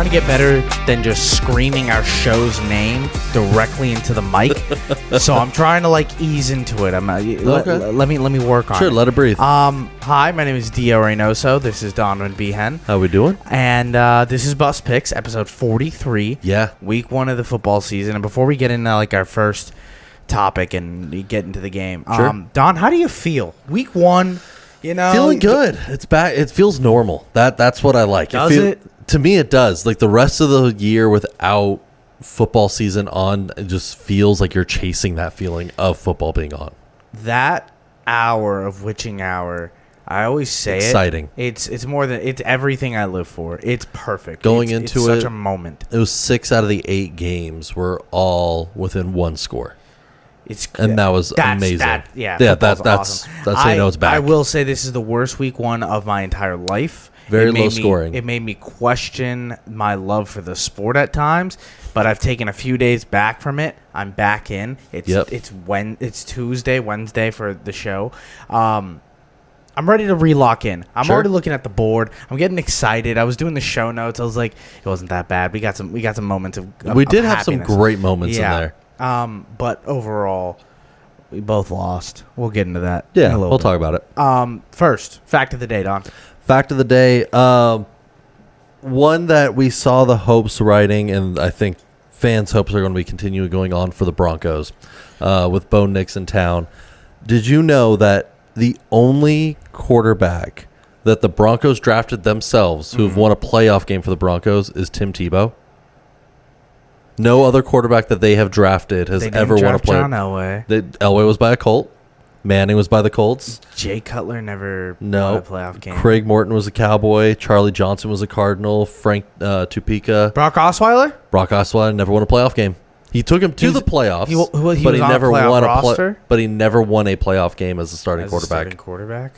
trying to get better than just screaming our show's name directly into the mic. So I'm trying to like ease into it. Let me work on it. Sure, let it breathe. Hi, my name is Dio Reynoso. This is Donovan Behan. How we doing? And this is Bus Picks, episode 43. Yeah. Week 1 of the football season. And before we get into like our first topic and get into the game, Sure. Don, how do you feel? Week 1, you know, Feeling good. It's back. It feels normal. That's what I like. Does it? To me, it does. Like the rest of the year without football season on, it just feels like you're chasing that feeling of football being on. That hour of witching hour, I always say Exciting. It's more than it's everything I live for. It's perfect. Going it's into such it, a moment. It was 6 out of the 8 games were all within one score. And that was amazing. That's awesome. That's how you know it's back. I will say this is the worst week 1 of my entire life. Very low scoring. It made me question my love for the sport at times, but I've taken a few days back from it. I'm back in. It's Tuesday, Wednesday for the show. I'm ready to re-lock in. I'm already looking at the board. I'm getting excited. I was doing the show notes. I was like, it wasn't that bad. We got some moments of we did have happiness. some great moments in there. But overall, we both lost. We'll get into that. Yeah, we'll talk about it. First, fact of the day, Don. Fact of the day, one that we saw the hopes riding, and I think fans' hopes are going to be continuing going on for the Broncos with Bo Nix in town. Did you know that the only quarterback that the Broncos drafted themselves who have won a playoff game for the Broncos is Tim Tebow? No other quarterback that they have drafted has ever won a playoff. John Elway. Elway was by a Colt. Manning was by the Colts. Jay Cutler never won a playoff game. Craig Morton was a Cowboy. Charlie Johnson was a Cardinal. Frank Tupika. Brock Osweiler Never won a playoff game. He took him to the playoffs, but he never won but he never won a playoff game as a starting quarterback.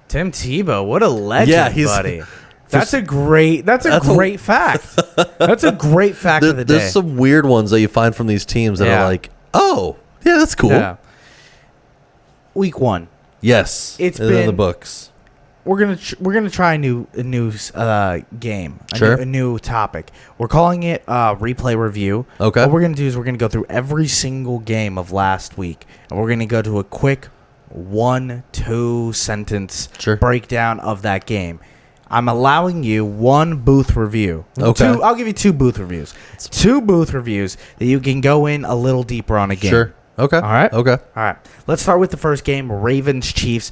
Tim Tebow, what a legend, buddy. That's a great fact. That's a great fact of the day. There's some weird ones that you find from these teams that are like, oh, yeah, that's cool. Yeah. Week 1. Yes, it's been in the books. We're gonna try a new game, a new topic. We're calling it replay review. Okay. What we're gonna do is we're gonna go through every single game of last week, and we're gonna go to a quick 1-2 sentence breakdown of that game. I'm allowing you 1 booth review. Okay. I'll give you 2 booth reviews. 2 booth reviews that you can go in a little deeper on a game. Sure. Okay. All right. Okay. All right. Let's start with the first game, Ravens-Chiefs.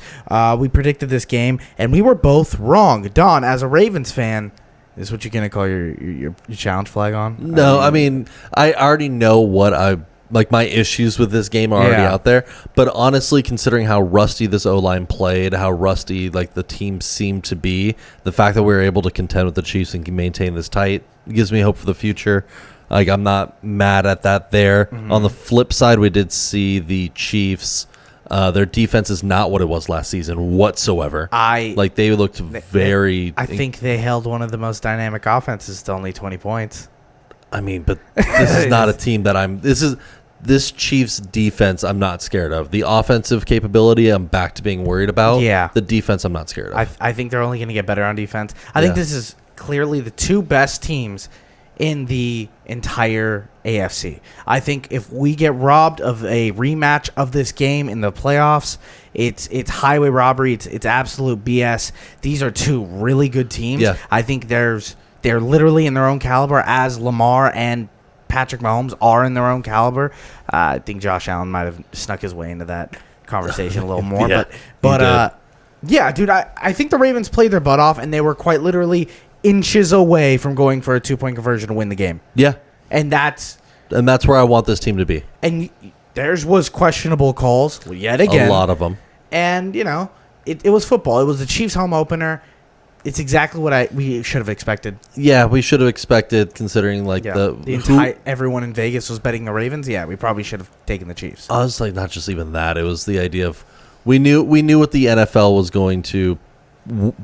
We predicted this game, and we were both wrong. Don, as a Ravens fan, is this what you're going to call your challenge flag on? No, I mean, I already know what my issues with this game are already out there. But honestly, considering how rusty this O-line played, how rusty the team seemed to be, the fact that we were able to contend with the Chiefs and maintain this tight gives me hope for the future. I'm not mad at that there. Mm-hmm. On the flip side, we did see the Chiefs. Their defense is not what it was last season whatsoever. They looked very... I think they held one of the most dynamic offenses to only 20 points. I mean, but this is not a team that this Chiefs defense I'm not scared of. The offensive capability I'm back to being worried about. Yeah. The defense I'm not scared of. I think they're only going to get better on defense. I think this is clearly the 2 best teams in the entire AFC. I think if we get robbed of a rematch of this game in the playoffs, it's highway robbery. It's absolute BS. These are 2 really good teams. Yeah. I think they're literally in their own caliber, as Lamar and Patrick Mahomes are in their own caliber. I think Josh Allen might have snuck his way into that conversation a little more. Yeah, dude, I think the Ravens played their butt off, and they were quite literally inches away from going for a 2-point conversion to win the game. Yeah. And that's where I want this team to be. And theirs was questionable calls yet again. A lot of them. And, it was football. It was the Chiefs home opener. It's exactly what we should have expected. Yeah, we should have expected, considering everyone in Vegas was betting the Ravens. Yeah, we probably should have taken the Chiefs. I was not just even that. It was the idea of we knew what the NFL was going to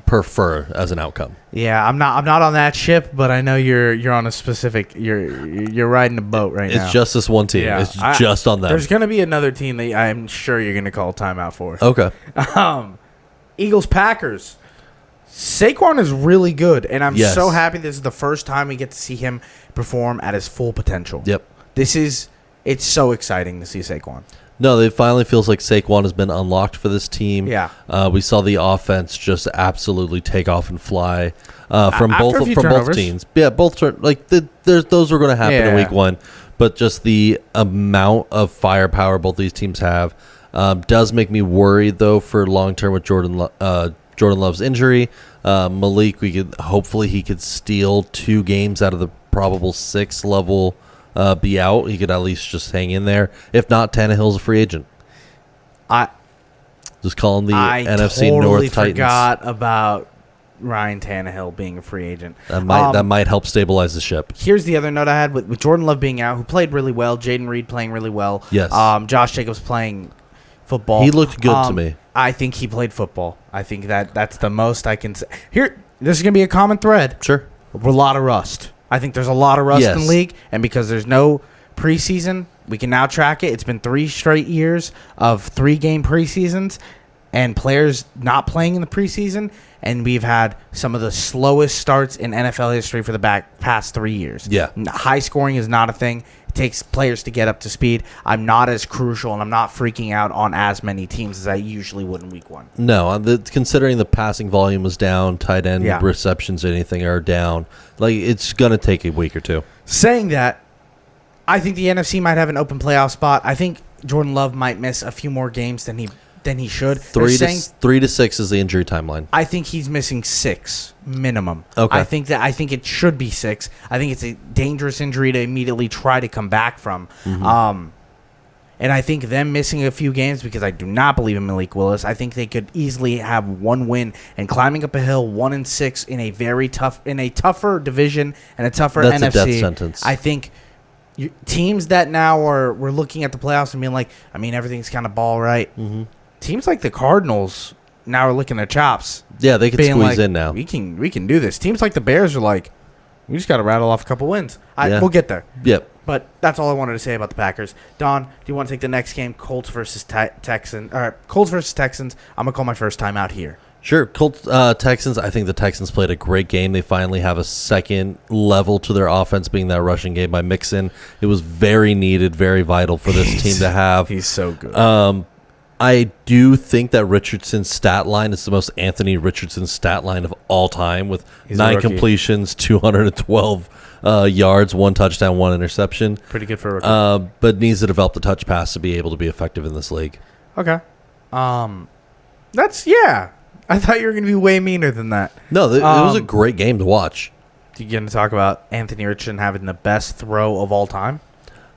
prefer as an outcome. Yeah, I'm not on that ship, but I know you're on a specific. You're riding a boat right now. It's just this one team. Yeah. It's just on them. There's going to be another team that I'm sure you're going to call timeout for. Okay. Eagles Packers. Saquon is really good, and I'm Yes. so happy this is the first time we get to see him perform at his full potential. Yep. It's so exciting to see Saquon. No, it finally feels like Saquon has been unlocked for this team. Yeah. We saw the offense just absolutely take off and fly from After a few both turnovers. teams. Yeah, those are going to happen in week one, but just the amount of firepower both these teams have does make me worried though for long term with Jordan Love's injury. Malik, hopefully he could steal 2 games out of the probable 6 level. Be out. He could at least just hang in there. If not, Tannehill's a free agent. Just call him the NFC North Titans. I forgot about Ryan Tannehill being a free agent. That might help stabilize the ship. Here's the other note I had with Jordan Love being out, who played really well. Jaden Reed playing really well. Yes. Josh Jacobs playing football. He looked good to me. I think he played football. I think that's the most I can say. Here, this is going to be a common thread. Sure. A lot of rust. I think there's a lot of rust in the Yes. league, and because there's no preseason, we can now track it. It's been 3 straight years of 3-game preseasons and players not playing in the preseason, and we've had some of the slowest starts in NFL history for the past 3 years. Yeah. High scoring is not a thing. It takes players to get up to speed. I'm not as crucial, and I'm not freaking out on as many teams as I usually would in week 1. No, considering the passing volume was down, tight end receptions, anything are down. Like, it's going to take a week or 2. Saying that, I think the NFC might have an open playoff spot. I think Jordan Love might miss a few more games than he should. 3 to 6 is the injury timeline. I think he's missing 6 minimum. Okay. I think it should be 6. I think it's a dangerous injury to immediately try to come back from. Mm-hmm. And I think them missing a few games, because I do not believe in Malik Willis, I think they could easily have 1 win and climbing up a hill 1-6 in a tougher division and a tougher NFC. That's a death sentence. I think teams that now we're looking at the playoffs and being like, I mean, everything's kind of ball right. Mm-hmm. Teams like the Cardinals now are licking their chops. Yeah, they can being squeeze like, in now. We can do this. Teams like the Bears are like, we just got to rattle off a couple wins. We'll get there. Yep. But that's all I wanted to say about the Packers. Don, do you want to take the next game, Colts versus Texans? All right, Colts versus Texans. I'm going to call my first time out here. Sure. Colts, Texans, I think the Texans played a great game. They finally have a second level to their offense, being that rushing game by Mixon. It was very needed, very vital for this team to have. He's so good. I do think that Richardson's stat line is the most Anthony Richardson stat line of all time, with 9 completions, 212 yards, 1 touchdown, 1 interception. Pretty good for a rookie. But needs to develop the touch pass to be able to be effective in this league. Okay. I thought you were going to be way meaner than that. No, it was a great game to watch. You going to talk about Anthony Richardson having the best throw of all time?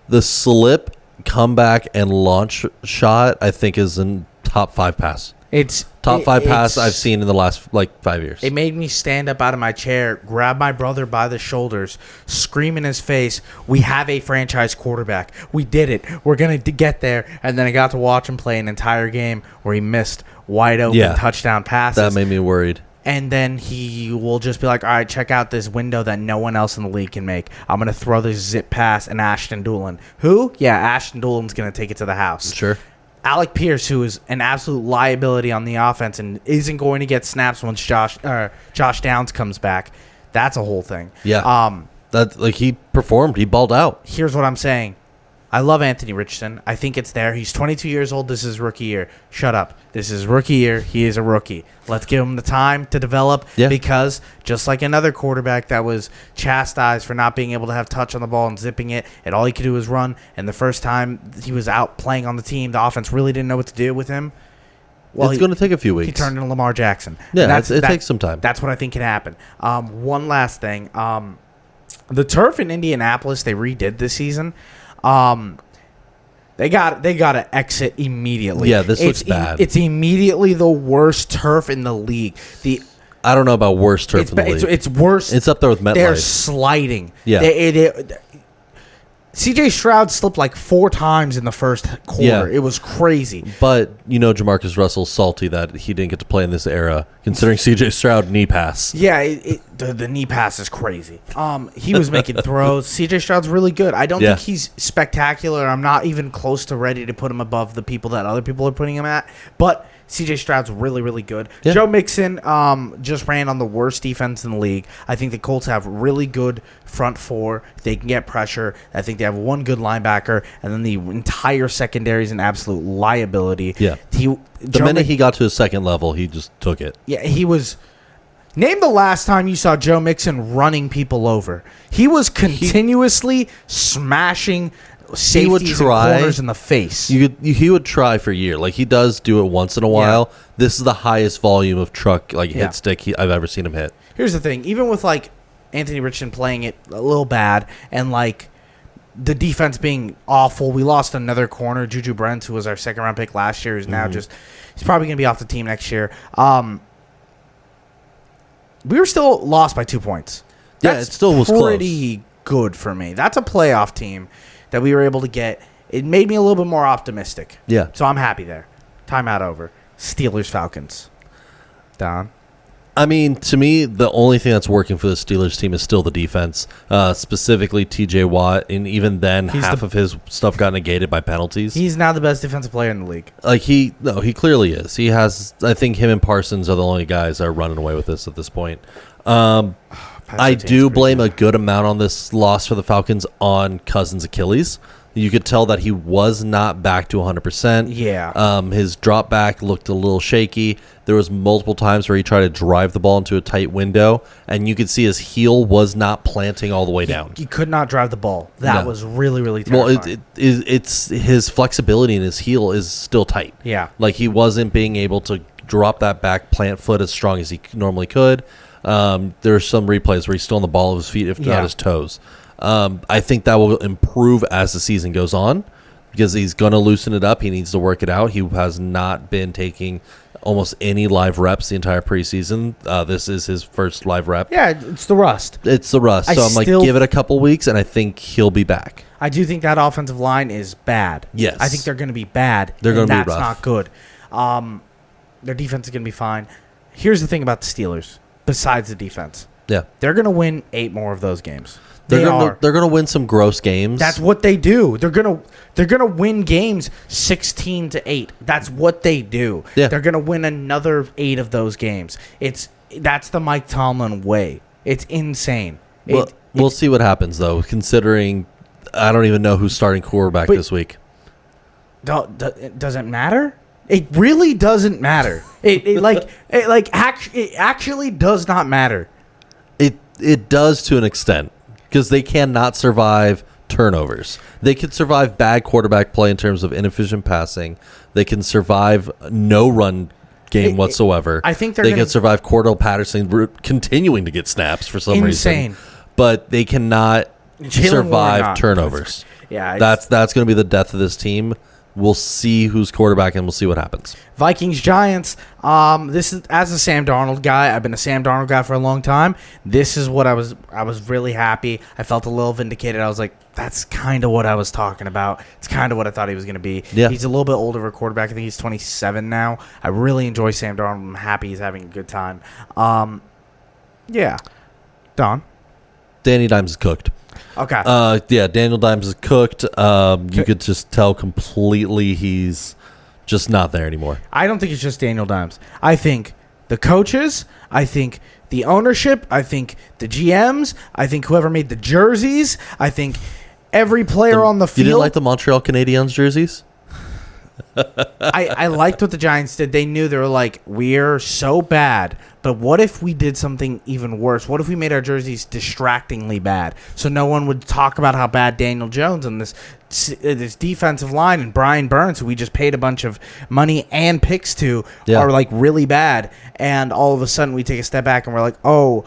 The slip, comeback, and launch shot, I think, is in top 5 pass. It's top 5 pass I've seen in the last 5 years. It made me stand up out of my chair, grab my brother by the shoulders, scream in his face, "We have a franchise quarterback. We did it. We're going to get there." And then I got to watch him play an entire game where he missed wide open touchdown passes. That made me worried. And then he will just be like, all right, check out this window that no one else in the league can make. I'm going to throw this zip pass and Ashton Dulin. Who? Yeah, Ashton Dulin's going to take it to the house. Sure. Alec Pierce, who is an absolute liability on the offense and isn't going to get snaps once Josh Downs comes back. That's a whole thing. Yeah. He performed. He balled out. Here's what I'm saying. I love Anthony Richardson. I think it's there. He's 22 years old. This is rookie year. Shut up. This is rookie year. He is a rookie. Let's give him the time to develop because just like another quarterback that was chastised for not being able to have touch on the ball and zipping it, and all he could do was run, and the first time he was out playing on the team, the offense really didn't know what to do with him. Well, it's going to take a few weeks. He turned into Lamar Jackson. Yeah, it takes some time. That's what I think can happen. One last thing. The turf in Indianapolis, they redid this season. They got to exit immediately. Yeah, this looks bad. It's immediately the worst turf in the league. I don't know about worst turf in the league. It's worse. It's up there with MetLife. They're sliding. Yeah. CJ Stroud slipped like 4 times in the first quarter. Yeah. It was crazy. But, Jamarcus Russell's salty that he didn't get to play in this era, considering CJ Stroud knee pass. Yeah, the knee pass is crazy. He was making throws. CJ Stroud's really good. I don't think he's spectacular. I'm not even close to ready to put him above the people that other people are putting him at. But CJ Stroud's really, really good. Yeah. Joe Mixon just ran on the worst defense in the league. I think the Colts have really good front four. They can get pressure. I think they have one good linebacker, and then the entire secondary is an absolute liability. Yeah. The minute he got to his second level, he just took it. Yeah, he was. Name the last time you saw Joe Mixon running people over. He was continuously smashing safeties and corners in the face. He would try for a year. Like, he does do it once in a while. Yeah. This is the highest volume of truck, hit stick I've ever seen him hit. Here's the thing. Even with, Anthony Richardson playing it a little bad and, the defense being awful, we lost another corner, Juju Brents, who was our second-round pick last year, who's now he's probably going to be off the team next year. We were still lost by 2 points. It still was pretty good for me. That's a playoff team that we were able to get. It made me a little bit more optimistic. Yeah. So I'm happy there. Timeout over. Steelers-Falcons. Don? I mean, to me, the only thing that's working for the Steelers team is still the defense, specifically T.J. Watt, and even then, half of his stuff got negated by penalties. He's now the best defensive player in the league. He clearly is. He has. I think him and Parsons are the only guys that are running away with this at this point. I do blame a good amount on this loss for the Falcons on Cousins' Achilles. You could tell that he was not back to 100%. Yeah. His drop back looked a little shaky. There was multiple times where he tried to drive the ball into a tight window, and you could see his heel was not planting all the way down. He could not drive the ball. That was really, really terrifying. Well, it's his flexibility in his heel is still tight. Yeah. He wasn't being able to drop that back plant foot as strong as he normally could. There are some replays where he's still on the ball of his feet, if not his toes. I think that will improve as the season goes on because he's going to loosen it up. He needs to work it out. He has not been taking almost any live reps the entire preseason. This is his first live rep. Yeah, it's the rust. So give it a couple weeks, and I think he'll be back. I do think that offensive line is bad. Yes. I think they're going to be bad. They're going to be rough. That's not good. Their defense is going to be fine. Here's the thing about the Steelers, besides the defense. Yeah. They're going to win 8 more of those games. They're going to win some gross games. That's what they do. They're gonna win games 16-8. That's what they do. Yeah. They're gonna win another 8 of those games. That's the Mike Tomlin way. It's insane. We'll see what happens though. Considering I don't even know who's starting quarterback this week. Does it matter? It really doesn't matter. It actually does not matter. It does to an extent. Because they cannot survive turnovers. They can survive bad quarterback play in terms of inefficient passing. They can survive no run game whatsoever. I think they can survive Cordell Patterson continuing to get snaps for some reason. But they cannot survive turnovers. Yeah, that's going to be the death of this team. We'll see who's quarterback and we'll see what happens. Vikings Giants. This is as a Sam Darnold guy. I've been a Sam Darnold guy for a long time. This is what I was really happy. I felt a little vindicated. I was like, that's kind of what I was talking about. It's kind of what I thought he was going to be. Yeah. He's a little bit older of a quarterback. I think he's 27 now. I really enjoy Sam Darnold. I'm happy he's having a good time. Yeah. Don? Danny Dimes is cooked. Okay. Daniel Dimes is cooked. You could just tell completely he's just not there anymore. I don't think it's just Daniel Dimes. I think the coaches, I think the ownership, I think the GMs, I think whoever made the jerseys, I think every player on the field. You didn't like the Montreal Canadiens jerseys? I liked what the Giants did. They knew, they were like, we're so bad, but what if we did something even worse? What if we made our jerseys distractingly bad so no one would talk about how bad Daniel Jones and this defensive line and Brian Burns, who we just paid a bunch of money and picks to, are like really bad, and all of a sudden we take a step back and we're like, oh,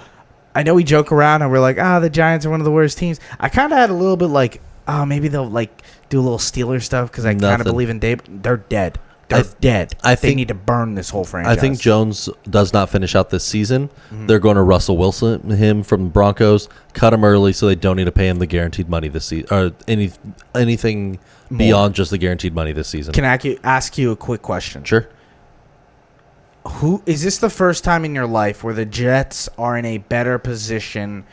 I know we joke around and we're like, the Giants are one of the worst teams. I kind of had a little bit like, maybe they'll like do a little Steelers stuff because I kind of believe in Dave. They're dead. They're dead. I think they need to burn this whole franchise. I think Jones does not finish out this season. Mm-hmm. They're going to Russell Wilson him from the Broncos, cut him early so they don't need to pay him the guaranteed money this season or anything beyond just the guaranteed money this season. Can I ask you a quick question? Sure. Is this the first time in your life where the Jets are in a better position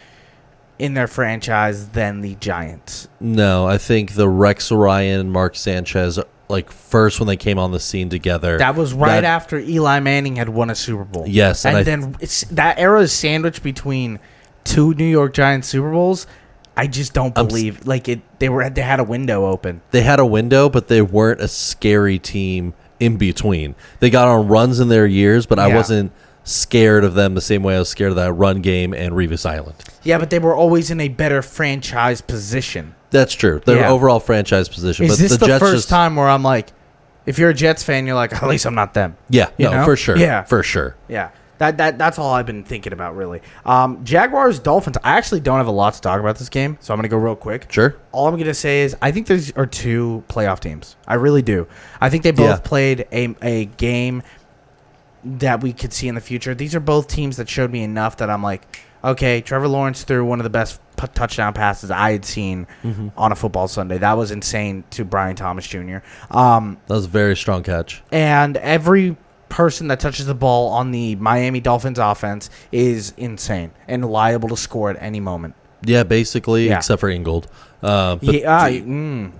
in their franchise than the Giants? No, I think the Rex Ryan and Mark Sanchez like first when they came on the scene together. That was right after Eli Manning had won a Super Bowl. Yes, and then that era is sandwiched between 2 New York Giants Super Bowls. I just don't believe they had a window open. They had a window, but they weren't a scary team in between. They got on runs in their years, but I wasn't scared of them the same way I was scared of that run game and Revis Island. Yeah, but they were always in a better franchise position. That's true. Their overall franchise position. Is but this the Jets first time where I'm like, if you're a Jets fan, you're like, at least I'm not them. Yeah, you know? for sure. Yeah, for sure. Yeah. That's all I've been thinking about, really. Jaguars, Dolphins. I actually don't have a lot to talk about this game, so I'm going to go real quick. Sure. All I'm going to say is I think these are 2 playoff teams. I really do. I think they both played a game that we could see in the future. These are both teams that showed me enough that I'm like, okay, Trevor Lawrence threw one of the best touchdown passes I had seen on a football Sunday. That was insane to Brian Thomas Jr. That was a very strong catch. And every person that touches the ball on the Miami Dolphins offense is insane and liable to score at any moment. Yeah, basically, except for Ingold. I meant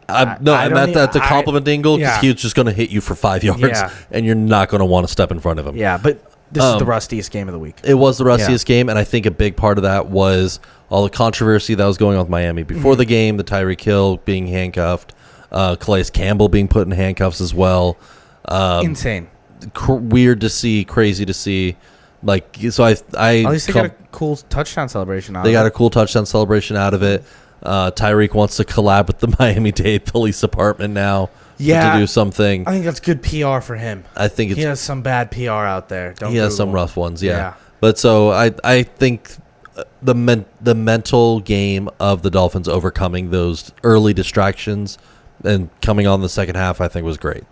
that to compliment Ingold because he was just going to hit you for 5 yards, and you're not going to want to step in front of him. Yeah, but this is the rustiest game of the week. It was the rustiest game, and I think a big part of that was all the controversy that was going on with Miami before the game, the Tyreek Hill being handcuffed, Calais Campbell being put in handcuffs as well. Insane. Weird to see, crazy to see. Like, so I at least they got a cool touchdown celebration out of it. They got a cool touchdown celebration out of it. Tyreek wants to collab with the Miami-Dade Police Department now to do something. I think that's good PR for him. I think he has some bad PR out there. He has some rough ones, yeah. But so I think the mental game of the Dolphins overcoming those early distractions and coming on the second half, I think was great.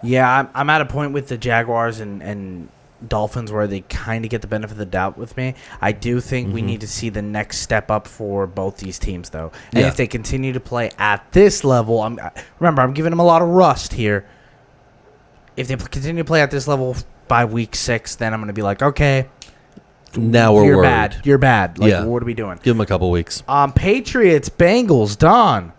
Yeah, I'm at a point with the Jaguars and Dolphins where they kind of get the benefit of the doubt with me. I do think we need to see the next step up for both these teams, though. And if they continue to play at this level, I'm giving them a lot of rust here. If they continue to play at this level by week 6, then I'm going to be like, okay, now we're worried. You're bad. Like, what are we doing? Give them a couple weeks. Patriots, Bengals, Don.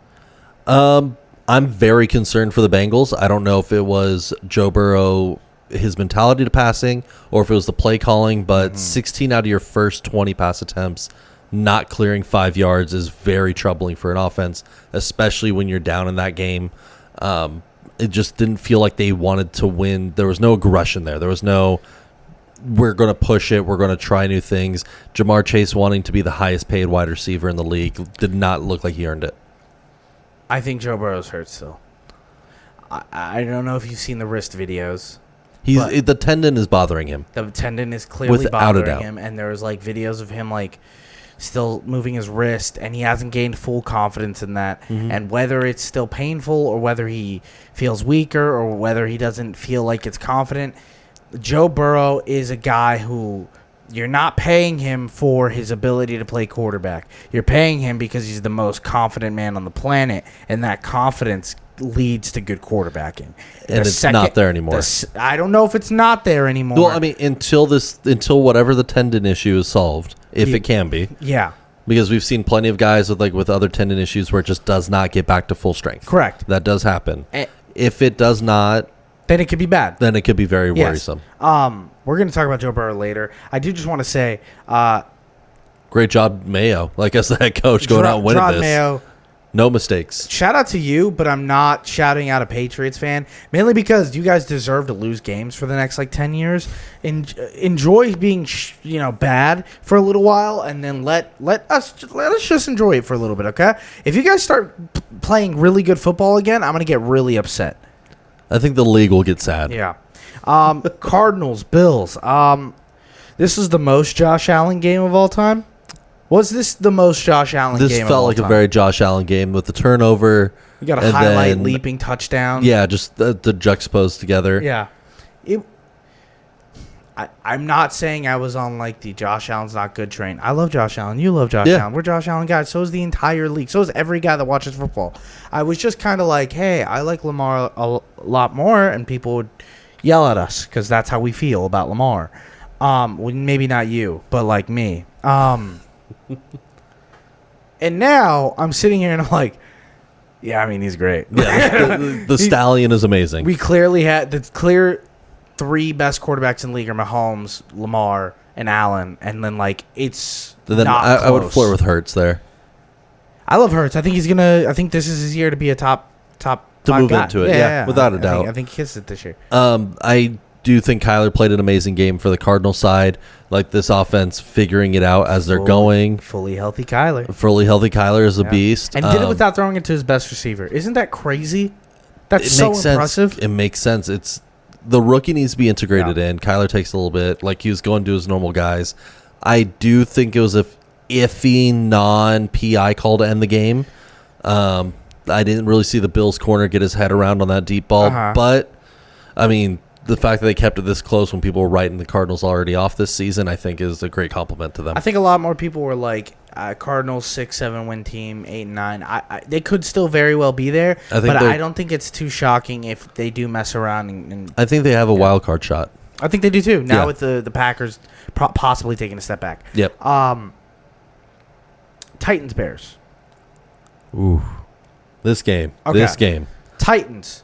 I'm very concerned for the Bengals. I don't know if it was Joe Burrow, his mentality to passing, or if it was the play calling, but 16 out of your first 20 pass attempts not clearing 5 yards is very troubling for an offense, especially when you're down in that game. It just didn't feel like they wanted to win. There was no aggression there. There was no, we're going to push it, we're going to try new things. Jamar Chase wanting to be the highest paid wide receiver in the league did not look like he earned it. I think Joe Burrow's hurt still. I don't know if you've seen the wrist videos. The tendon is bothering him. The tendon is clearly bothering him, and there was videos of him still moving his wrist, and he hasn't gained full confidence in that. And whether it's still painful or whether he feels weaker or whether he doesn't feel like it's confident, Joe Burrow is a guy who you're not paying him for his ability to play quarterback. You're paying him because he's the most confident man on the planet, and that confidence leads to good quarterbacking. And it's not there anymore. I don't know if it's not there anymore. Well, I mean, until whatever the tendon issue is solved, if it can be. Yeah. Because we've seen plenty of guys with other tendon issues where it just does not get back to full strength. Correct. That does happen. If it does not, then it could be bad. Then it could be very worrisome. We're going to talk about Joe Burrow later. I do just want to say, great job, Mayo. As the head coach going out and winning this. Mayo. No mistakes. Shout out to you, but I'm not shouting out a Patriots fan, mainly because you guys deserve to lose games for the next 10 years. Enjoy being bad for a little while, and then let us just enjoy it for a little bit, okay? If you guys start playing really good football again, I'm gonna get really upset. I think the league will get sad. Yeah. Cardinals, Bills. This is the most Josh Allen game of all time. Was this the most Josh Allen game of all time? This felt like a very Josh Allen game with the turnover. You got a highlight leaping touchdown. Yeah, just the juxtaposed together. Yeah. I'm not saying I was on the Josh Allen's not good train. I love Josh Allen. You love Josh Allen. We're Josh Allen guys. So is the entire league. So is every guy that watches football. I was just kind of hey, I like Lamar a lot more, and people would yell at us because that's how we feel about Lamar. Well, maybe not you, but me. And now I'm sitting here and I'm Yeah, I mean, he's great. Yeah, the Stallion is amazing. We clearly had the clear 3 best quarterbacks in the league are Mahomes, Lamar, and Allen, and then it's then not I would close. flirt with Hurts there. I love Hurts. I think he's gonna. I think this is his year to be a top to 5 move guy. into it. Yeah, without a doubt. I think he hits it this year. I do think Kyler played an amazing game for the Cardinals side. Like this offense figuring it out as they're going. Fully healthy Kyler. Fully healthy Kyler is a beast. And did it without throwing it to his best receiver. Isn't that crazy? That's so makes impressive. Sense. It makes sense. It's the rookie needs to be integrated in. Kyler takes a little bit. Like he was going to his normal guys. I do think it was a iffy non-PI call to end the game. I didn't really see the Bills corner get his head around on that deep ball. But, I mean, the fact that they kept it this close when people were writing the Cardinals already off this season, I think is a great compliment to them. I think a lot more people were like, Cardinals 6-7 win team, 8-9. They could still very well be there, but I don't think it's too shocking if they do mess around. And I think they have a wild card shot. I think they do too. Now with the Packers possibly taking a step back. Yep. Titans Bears. Ooh, this game. Titans.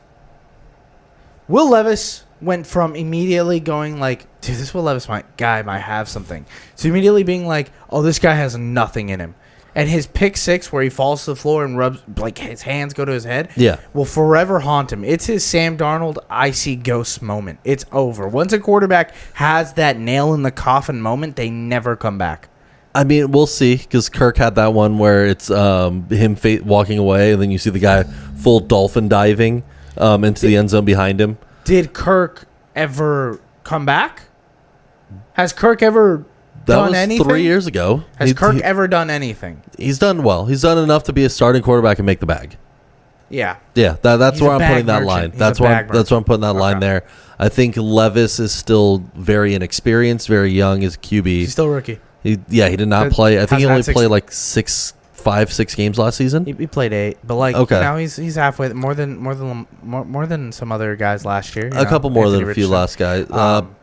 Will Levis went from immediately going like, dude, this Will Levis guy might have something, to immediately being like, oh, this guy has nothing in him. And his pick 6 where he falls to the floor and rubs, like his hands go to his head, will forever haunt him. It's his Sam Darnold, I see ghosts moment. It's over. Once a quarterback has that nail in the coffin moment, they never come back. I mean, we'll see, because Kirk had that one where it's him walking away, and then you see the guy full dolphin diving into the end zone behind him. Did Kirk ever come back? Has Kirk ever done anything? That was 3 years ago. Has Kirk ever done anything? He's done well. He's done enough to be a starting quarterback and make the bag. Yeah. Yeah, that's where I'm putting that line. That's where I'm putting that line there. I think Levis is still very inexperienced, very young as QB. He's still a rookie. He did not play. I think he only played like 6 games last season. He played 8, but now he's halfway, more than some other guys last year. A couple more than a few last guys.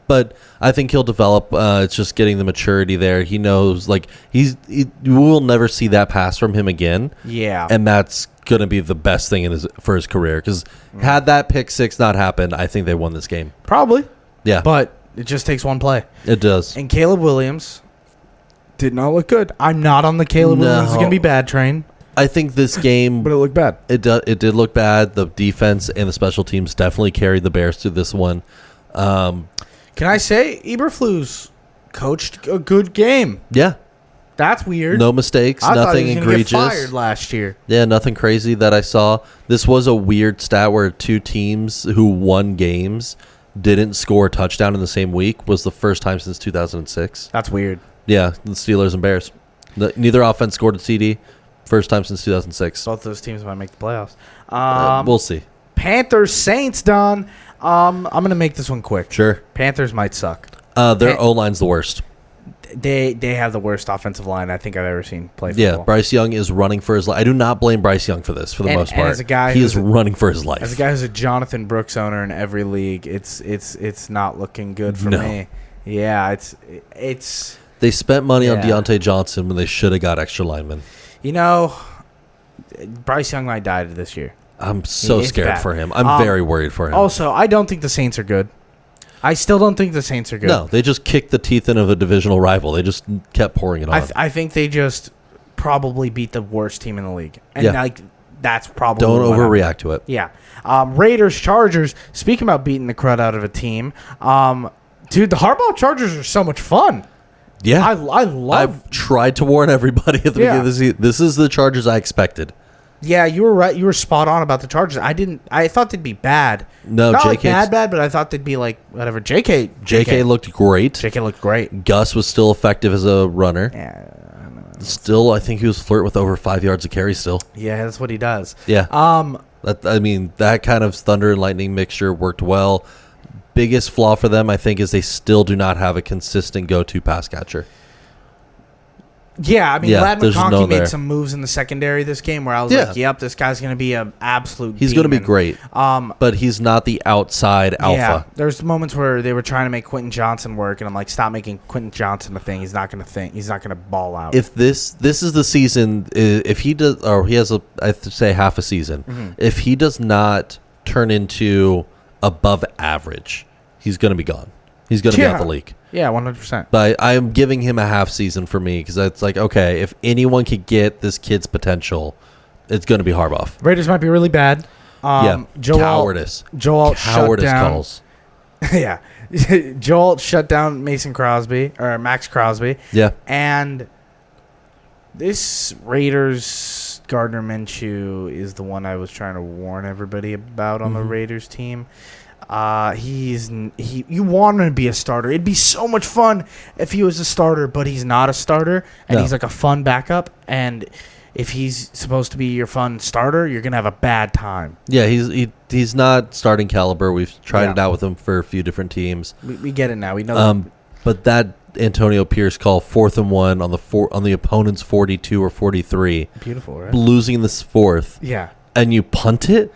But I think he'll develop. It's just getting the maturity there. He knows, like you will never see that pass from him again. Yeah, and that's gonna be the best thing for his career. Because had that pick 6 not happened, I think they won this game. Probably. Yeah, but it just takes one play. It does. And Caleb Williams did not look good. I'm not on the Caleb Williams is going to be bad train. I think this game... but it looked bad. It did look bad. The defense and the special teams definitely carried the Bears through this one. Can I say Eberflus coached a good game? Yeah. That's weird. No mistakes. Nothing egregious. Get fired last year. Yeah, nothing crazy that I saw. This was a weird stat where 2 teams who won games didn't score a touchdown in the same week. Was the first time since 2006. That's weird. Yeah, the Steelers and Bears. Neither offense scored a TD. First time since 2006. Both those teams might make the playoffs. We'll see. Panthers, Saints, Don. I'm going to make this one quick. Sure. Panthers might suck. Their O-line's the worst. They have the worst offensive line I think I've ever seen play football. Yeah, Bryce Young is running for his life. I do not blame Bryce Young for this, for the most part. As a guy he is running for his life. As a guy who's a Jonathan Brooks owner in every league, it's not looking good for me. Yeah, it's... They spent money on Deontay Johnson when they should have got extra linemen. You know, Bryce Young might die this year. I'm so scared for him. I'm very worried for him. Also, I don't think the Saints are good. I still don't think the Saints are good. No, they just kicked the teeth in of a divisional rival. They just kept pouring it on. I think they just probably beat the worst team in the league. And that's probably... Don't overreact to it. Yeah. Raiders, Chargers. Speaking about beating the crud out of a team, dude, the Harbaugh Chargers are so much fun. Yeah, I've tried to warn everybody at the beginning of the season. This is the Chargers I expected. Yeah, you were right. You were spot on about the Chargers. I thought they'd be bad. No, not like bad, but I thought they'd be like whatever. JK looked great. JK looked great. Gus was still effective as a runner. Yeah, still, I think he was flirt with over 5 yards of carry. Still, yeah, that's what he does. Yeah. That kind of thunder and lightning mixture worked well. Biggest flaw for them, I think, is they still do not have a consistent go-to pass catcher. Yeah, I mean, Ladd there's McConkey no made there. some moves in the secondary this game where I was like, yep, this guy's going to be an absolute He's going to be demon. great. But he's not the outside alpha. Yeah, there's moments where they were trying to make Quentin Johnson work, and I'm like, stop making Quentin Johnson a thing. He's not going to think. He's not going to ball out. If this is the season, if he does, or he has I'd say half a season, if he does not turn into above average, he's going to be gone. He's going to be out the league. Yeah, 100%. But I am giving him a half season for me because it's like, okay, if anyone could get this kid's potential, it's going to be Harbaugh. Raiders might be really bad. Cowardice. Joel shut down. Calls. Yeah. Joel shut down Max Crosby. Yeah. And this Raiders Gardner Minshew is the one I was trying to warn everybody about on the Raiders team. You want him to be a starter. It'd be so much fun if he was a starter, but he's not a starter, and he's like a fun backup. And if he's supposed to be your fun starter, you're gonna have a bad time. Yeah, he's not starting caliber. We've tried it out with him for a few different teams. We get it now. We know. But that Antonio Pierce call 4th and 1 on the opponent's 42 or 43. Beautiful, right? Losing this 4th. Yeah. And you punt it?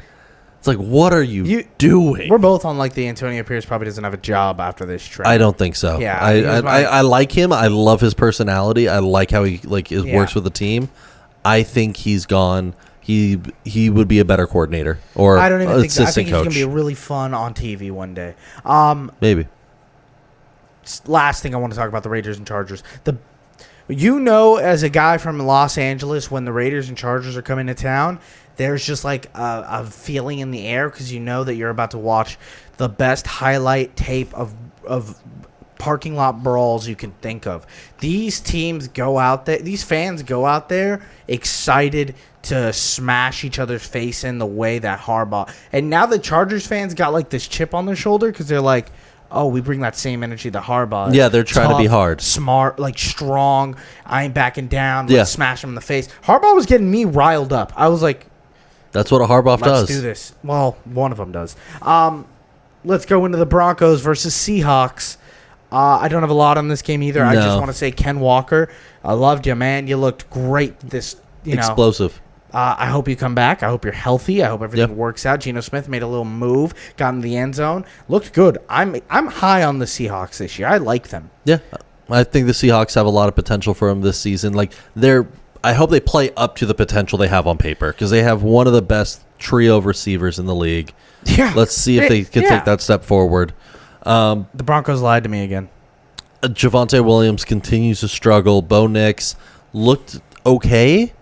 It's like, what are you doing? We're both on like the Antonio Pierce probably doesn't have a job after this trade. I don't think so. Yeah, I like him. I love his personality. I like how he works with the team. I think he's gone. He would be a better coordinator or I don't even think assistant I think coach. he's gonna be really fun on TV one day. Maybe. Last thing I want to talk about the Raiders and Chargers. As a guy from Los Angeles, when the Raiders and Chargers are coming to town, there's just like a feeling in the air because you know that you're about to watch the best highlight tape of parking lot brawls you can think of. These fans go out there excited to smash each other's face in the way that Harbaugh. And now the Chargers fans got like this chip on their shoulder because they're like, oh, we bring that same energy to Harbaugh. Yeah, they're trying to be hard. Smart, like strong. I ain't backing down. Let's smash him in the face. Harbaugh was getting me riled up. I was like, that's what a Harbaugh does. Let's do this. Well, one of them does. Let's go into the Broncos versus Seahawks. I don't have a lot on this game either. No. I just want to say, Ken Walker, I loved you, man. You looked great. Explosive. I hope you come back. I hope you're healthy. I hope everything works out. Geno Smith made a little move, got in the end zone, looked good. I'm high on the Seahawks this year. I like them. Yeah, I think the Seahawks have a lot of potential for them this season. I hope they play up to the potential they have on paper because they have one of the best trio of receivers in the league. Yeah, let's see if they can take that step forward. The Broncos lied to me again. Javonte Williams continues to struggle. Bo Nix looked okay.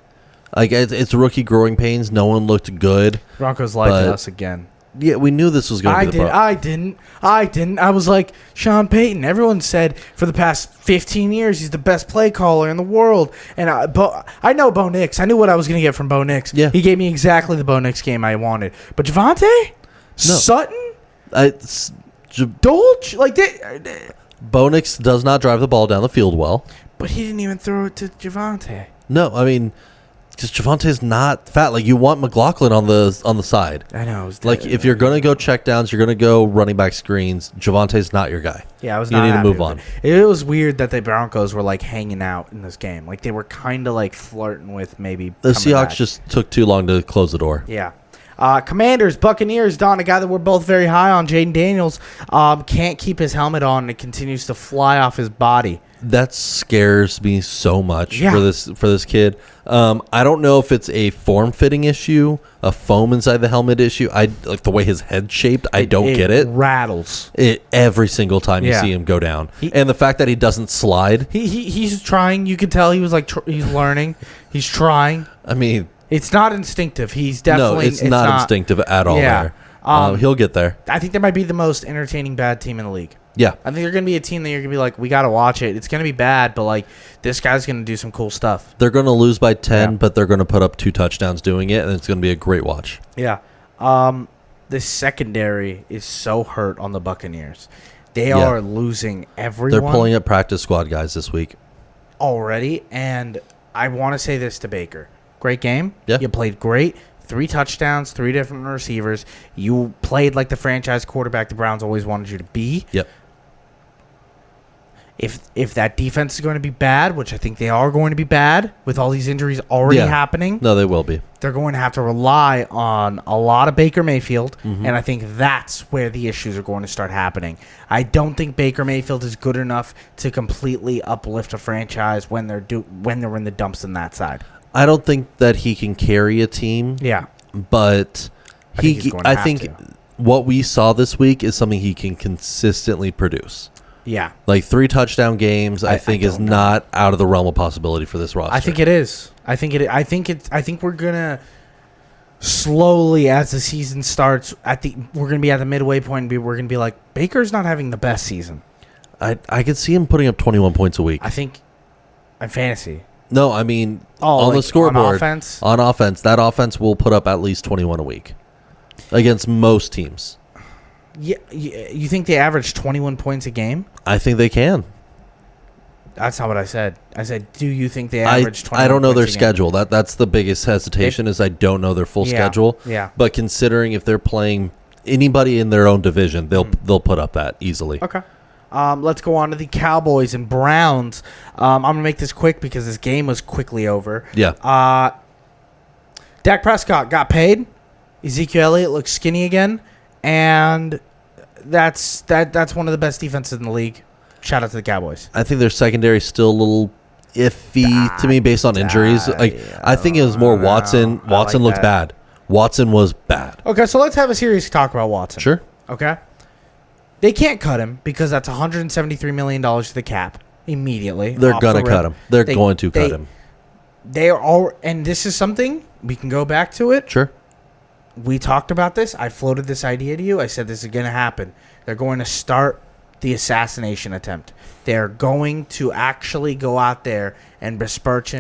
Like it's rookie growing pains. No one looked good. Broncos lied to us again. Yeah, we knew this was going to be the problem. I didn't. I was like, Sean Payton. Everyone said for the past 15 years he's the best play caller in the world. And I know Bo Nix. I knew what I was going to get from Bo Nix. Yeah. He gave me exactly the Bo Nix game I wanted. But Javonte? No. Sutton? Dolce? Bo Nix does not drive the ball down the field well. But he didn't even throw it to Javonte. No, I mean, because Javonte's not fat. Like, you want McLaughlin on the side. I know. If you're going to go check downs, you're going to go running back screens, Javonte's not your guy. Yeah, I was You not need to happy move with on. It was weird that the Broncos were, hanging out in this game. They were kind of, flirting with maybe The coming Seahawks back. just took too long to close the door. Yeah. Commanders, Buccaneers, Don, a guy that we're both very high on, Jaden Daniels, can't keep his helmet on and it continues to fly off his body. That scares me so much for this kid. I don't know if it's a form-fitting issue, a foam inside the helmet issue. I like the way his head's shaped. I don't get it. Rattles it every single time you see him go down, and the fact that he doesn't slide. He's trying. You could tell he was he's learning. He's trying. I mean, it's not instinctive. He's definitely it's not instinctive at all. Yeah. There, he'll get there. I think they might be the most entertaining bad team in the league. Yeah. I think they're going to be a team that you're going to be like, we got to watch it. It's going to be bad, but this guy's going to do some cool stuff. They're going to lose by 10, but they're going to put up 2 touchdowns doing it, and it's going to be a great watch. Yeah. The secondary is so hurt on the Buccaneers. They are losing everyone. They're pulling up practice squad guys this week already, and I want to say this to Baker. Great game. Yeah. You played great. 3 touchdowns, 3 different receivers. You played like the franchise quarterback the Browns always wanted you to be. Yep. If that defense is going to be bad, which I think they are going to be bad with all these injuries already happening. No, they will be. They're going to have to rely on a lot of Baker Mayfield, and I think that's where the issues are going to start happening. I don't think Baker Mayfield is good enough to completely uplift a franchise when they're in the dumps on that side. I don't think that he can carry a team. Yeah, but I think what we saw this week is something he can consistently produce. Yeah. Like 3 touchdown games, I think is not out of the realm of possibility for this roster. I think it is. I think we're gonna slowly, as the season starts, we're gonna be at the midway point and we're gonna be like, Baker's not having the best season. I could see him putting up 21 points a week. I think in fantasy. No, I mean on the scoreboard. On offense, that offense will put up at least 21 a week against most teams. Yeah, you think they average 21 points a game? I think they can. That's not what I said. I said, do you think they average 21 points a game? I don't know their schedule. That's the biggest hesitation is I don't know their full schedule. Yeah. But considering if they're playing anybody in their own division, they'll put up that easily. Okay. Let's go on to the Cowboys and Browns. I'm going to make this quick because this game was quickly over. Yeah. Dak Prescott got paid. Ezekiel Elliott looks skinny again. And that's one of the best defenses in the league. Shout out to the Cowboys. I think their secondary is still a little iffy to me based on injuries. I think it was more Watson. Watson looked bad. Watson was bad. Okay, so let's have a serious talk about Watson. Sure. Okay. They can't cut him because that's $173 million to the cap immediately. They're going to cut him. They're going to cut him. They are all, and this is something we can go back to it. Sure. We talked about this. I floated this idea to you. I said this is going to happen. They're going to start the assassination attempt. They're going to actually go out there and besmirch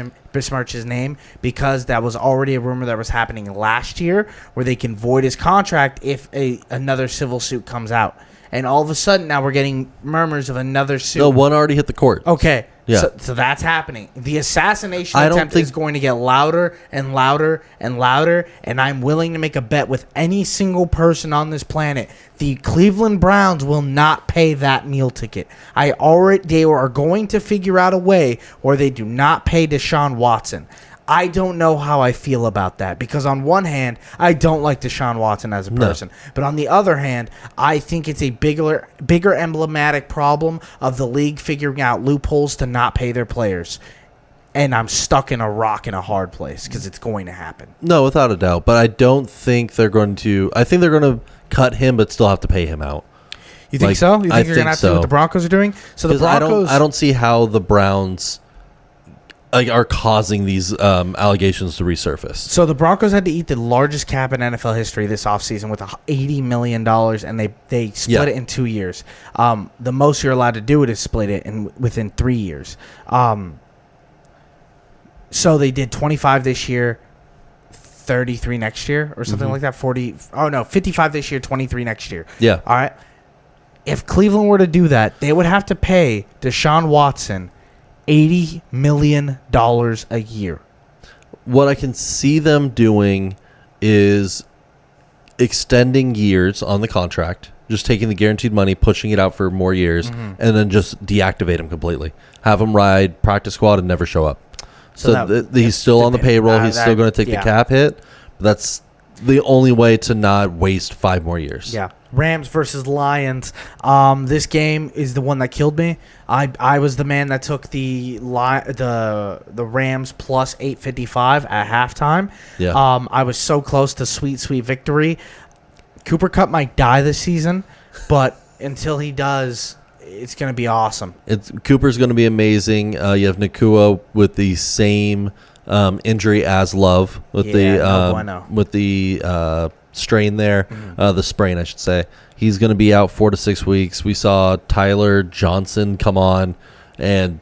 his name because that was already a rumor that was happening last year where they can void his contract if another civil suit comes out. And all of a sudden now we're getting murmurs of another suit. No, one already hit the court. Okay. Yeah. So that's happening. The assassination attempt is going to get louder and louder and louder, and I'm willing to make a bet with any single person on this planet. The Cleveland Browns will not pay that meal ticket. They are going to figure out a way where they do not pay Deshaun Watson. I don't know how I feel about that because on one hand, I don't like Deshaun Watson as a person. No. But on the other hand, I think it's a bigger emblematic problem of the league figuring out loopholes to not pay their players. And I'm stuck in a rock in a hard place because it's going to happen. No, without a doubt. But I don't think they're going to – I think they're going to cut him but still have to pay him out. You think so? You think you're going to have to do what the Broncos are doing? So the Broncos – I don't see how the Browns – are causing these allegations to resurface. So the Broncos had to eat the largest cap in NFL history this offseason with $80 million, and they split it in 2 years. The most you're allowed to do it is split it within 3 years. So they did 25 this year, 33 next year, or something like that. 55 this year, 23 next year. Yeah. All right. If Cleveland were to do that, they would have to pay Deshaun Watson $80 million a year. What I can see them doing is extending years on the contract, just taking the guaranteed money, pushing it out for more years, and then just deactivate him completely. Have him ride practice squad and never show up. So he's still on the payroll. He's still going to take the cap hit. That's the only way to not waste 5 more years. Yeah. Rams versus Lions. This game is the one that killed me. I was the man that took the Rams plus 855 at halftime. Yeah. I was so close to sweet victory. Cooper Kupp might die this season, but until he does, it's going to be awesome. Cooper's going to be amazing. You have Nakua with the same injury as Love with the strain there, the sprain, I should say. He's going to be out 4 to 6 weeks. We saw Tyler Johnson come on and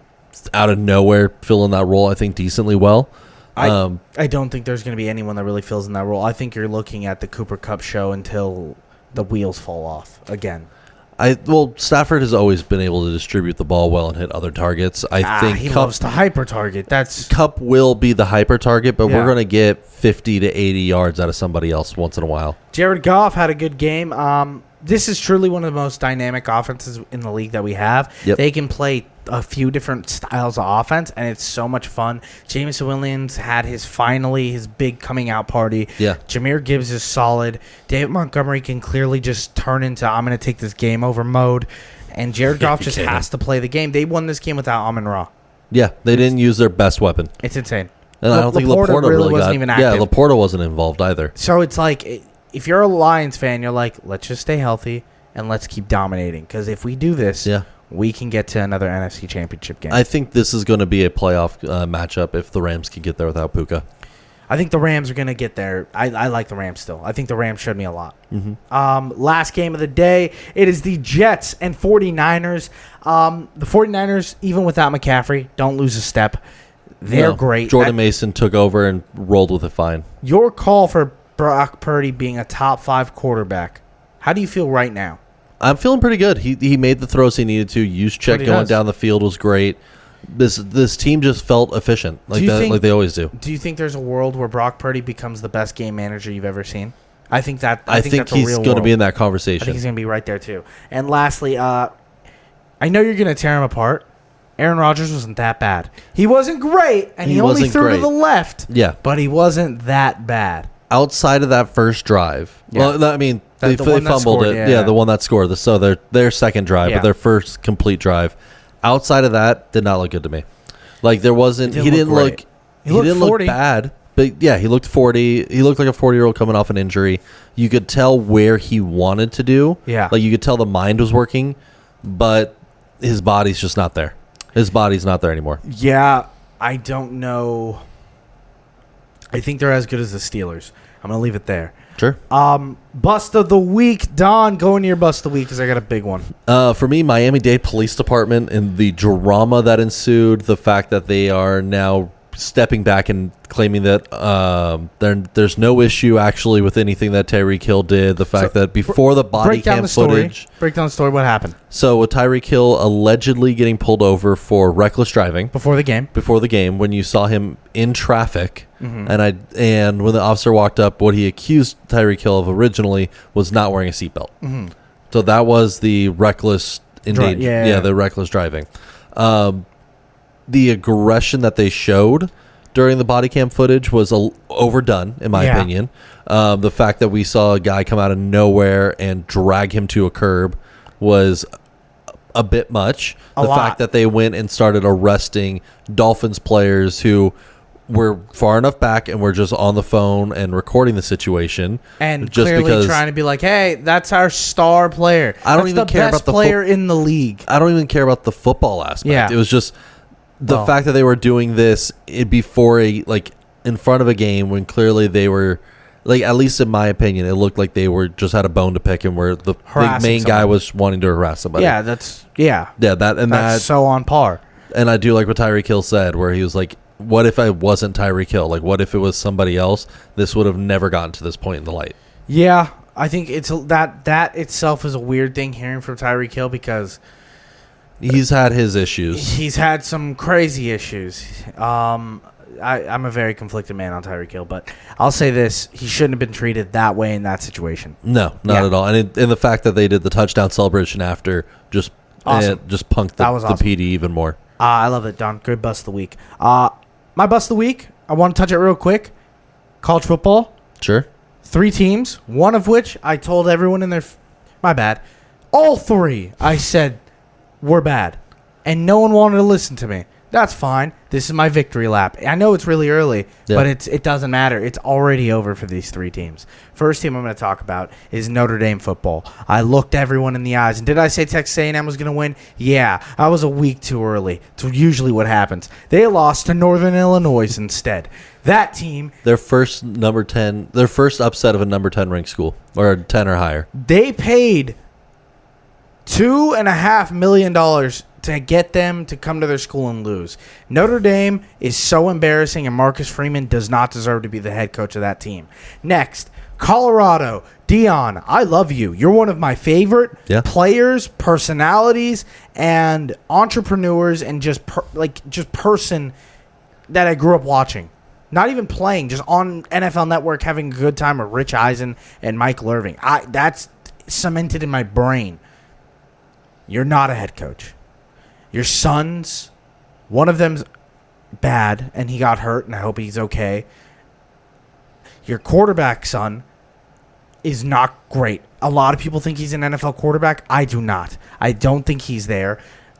out of nowhere fill in that role, I think, decently well. I don't think there's going to be anyone that really fills in that role. I think you're looking at the Cooper Kupp show until the wheels fall off again. Stafford has always been able to distribute the ball well and hit other targets. I think he loves to hyper target. Kupp will be the hyper target, but we're going to get 50 to 80 yards out of somebody else once in a while. Jared Goff had a good game. This is truly one of the most dynamic offenses in the league that we have. Yep. They can play a few different styles of offense, and it's so much fun. Jameson Williams had his big coming out party. Yeah. Jahmyr Gibbs is solid. David Montgomery can clearly just turn into I'm going to take this game over mode, and Jared Goff just has to play the game. They won this game without Amon-Ra. Yeah, they didn't use their best weapon. It's insane. And I don't think Laporta really wasn't even active. Yeah, Laporta wasn't involved either. So it's like, if you're a Lions fan, you're like, let's just stay healthy and let's keep dominating. Because if we do this, we can get to another NFC Championship game. I think this is going to be a playoff matchup if the Rams can get there without Puka. I think the Rams are going to get there. I like the Rams still. I think the Rams showed me a lot. Mm-hmm. Last game of the day, it is the Jets and 49ers. The 49ers, even without McCaffrey, don't lose a step. They're great. Jordan Mason took over and rolled with it fine. Your call for Brock Purdy being a top 5 quarterback, how do you feel right now? I'm feeling pretty good. He made the throws he needed to. Juszczyk going down the field was great. This team just felt efficient, like they always do. Do you think there's a world where Brock Purdy becomes the best game manager you've ever seen? I think he's going to be in that conversation. I think he's going to be right there too. And lastly, I know you're going to tear him apart. Aaron Rodgers wasn't that bad. He wasn't great, and he only threw to the left. Yeah, but he wasn't that bad. Outside of that first drive, well, I mean, they fumbled it. Yeah, the one that scored. So their second drive, but their first complete drive. Outside of that, did not look good to me. Like there wasn't. He didn't look. He didn't look bad. But yeah, he looked 40. He looked like a 40-year-old coming off an injury. You could tell where he wanted to do. Yeah, like you could tell the mind was working, but his body's just not there. His body's not there anymore. Yeah, I don't know. I think they're as good as the Steelers. I'm going to leave it there. Sure. Bust of the week. Don, go into your bust of the week because I got a big one. For me, Miami-Dade Police Department and the drama that ensued, the fact that they are now stepping back and claiming that there's no issue actually with anything that Tyreek Hill did. The fact that before the body cam footage... Break down the story. What happened? So with Tyreek Hill allegedly getting pulled over for reckless driving... Before the game, when you saw him in traffic, and when the officer walked up, what he accused Tyreek Hill of originally was not wearing a seatbelt. Mm-hmm. So that was the reckless... the reckless driving. The aggression that they showed during the body cam footage was overdone, in my opinion. The fact that we saw a guy come out of nowhere and drag him to a curb was a bit much. The fact that they went and started arresting Dolphins players who were far enough back and were just on the phone and recording the situation. And just clearly trying to be like, hey, that's our star player. I don't even care about the player in the league. I don't even care about the football aspect. Yeah. It was just... The fact that they were doing this before in front of a game when clearly they were, like, at least in my opinion, it looked like they were just had a bone to pick and where the main guy was wanting to harass somebody. Yeah, that's so on par. And I do like what Tyreek Hill said, where he was like, "What if I wasn't Tyreek Hill? Like, what if it was somebody else? This would have never gotten to this point in the light." Yeah, I think it's that itself is a weird thing hearing from Tyreek Hill because. He's had his issues. He's had some crazy issues. I'm a very conflicted man on Tyreek Hill, but I'll say this. He shouldn't have been treated that way in that situation. No, not at all. And the fact that they did the touchdown celebration after just punked the PD even more. I love it, Don. Good bust of the week. My bust of the week, I want to touch it real quick. College football. Sure. 3 teams, one of which I told everyone in their... My bad. All 3, I said... We're bad. And no one wanted to listen to me. That's fine. This is my victory lap. I know it's really early, but it doesn't matter. It's already over for these 3 teams. First team I'm going to talk about is Notre Dame football. I looked everyone in the eyes. And did I say Texas A&M was going to win? Yeah. I was a week too early. It's usually what happens. They lost to Northern Illinois instead. That team... Their first upset of a number 10 ranked school. Or 10 or higher. They paid... $2.5 million to get them to come to their school and lose. Notre Dame is so embarrassing, and Marcus Freeman does not deserve to be the head coach of that team. Next, Colorado. Dion, I love you. You're one of my favorite players, personalities, and entrepreneurs, and just person that I grew up watching. Not even playing, just on NFL Network having a good time with Rich Eisen and Mike Irving. That's cemented in my brain. You're not a head coach. Your sons, one of them's bad, and he got hurt, and I hope he's okay. Your quarterback, son, is not great. A lot of people think he's an NFL quarterback. I do not. I don't think he's there.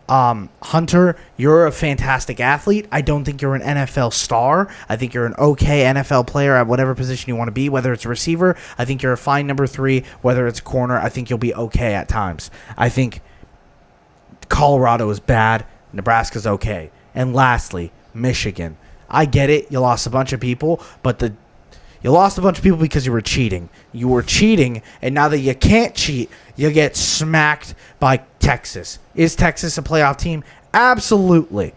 Hunter, you're a fantastic athlete. I don't think you're an NFL star. I think you're an okay NFL player at whatever position you want to be, whether it's a receiver. I think you're a fine number 3, whether it's a corner. I think you'll be okay at times. I think Colorado is bad. Nebraska's okay. And lastly, Michigan. I get it. You lost a bunch of people, but you lost a bunch of people because you were cheating. You were cheating, and now that you can't cheat, you get smacked by Texas. Is Texas a playoff team? Absolutely.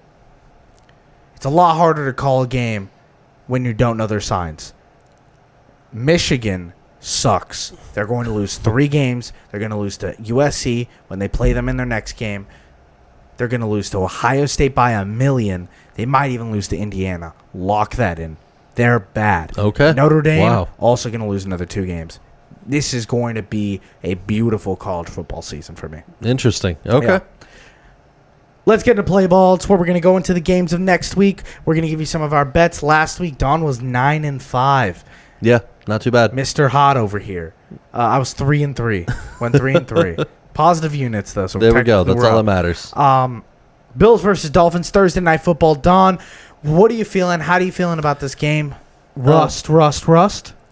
It's a lot harder to call a game when you don't know their signs. Michigan sucks. They're going to lose 3 games. They're going to lose to USC when they play them in their next game. They're going to lose to Ohio State by 1,000,000. They might even lose to Indiana. Lock that in. They're bad. Okay. Notre Dame, wow. Also going to lose another 2 games. This is going to be a beautiful college football season for me. Interesting. Okay. Yeah. Let's get into play ball. It's where we're going to go into the games of next week. We're going to give you some of our bets. Last week, Don was 9-5. Yeah, not too bad. Mr. Hot over here. I was 3-3. Went 3-3. Positive units, though. So there we go. That's all that matters. Bills versus Dolphins, Thursday Night Football. Don, what are you feeling? How are you feeling about this game? Rust.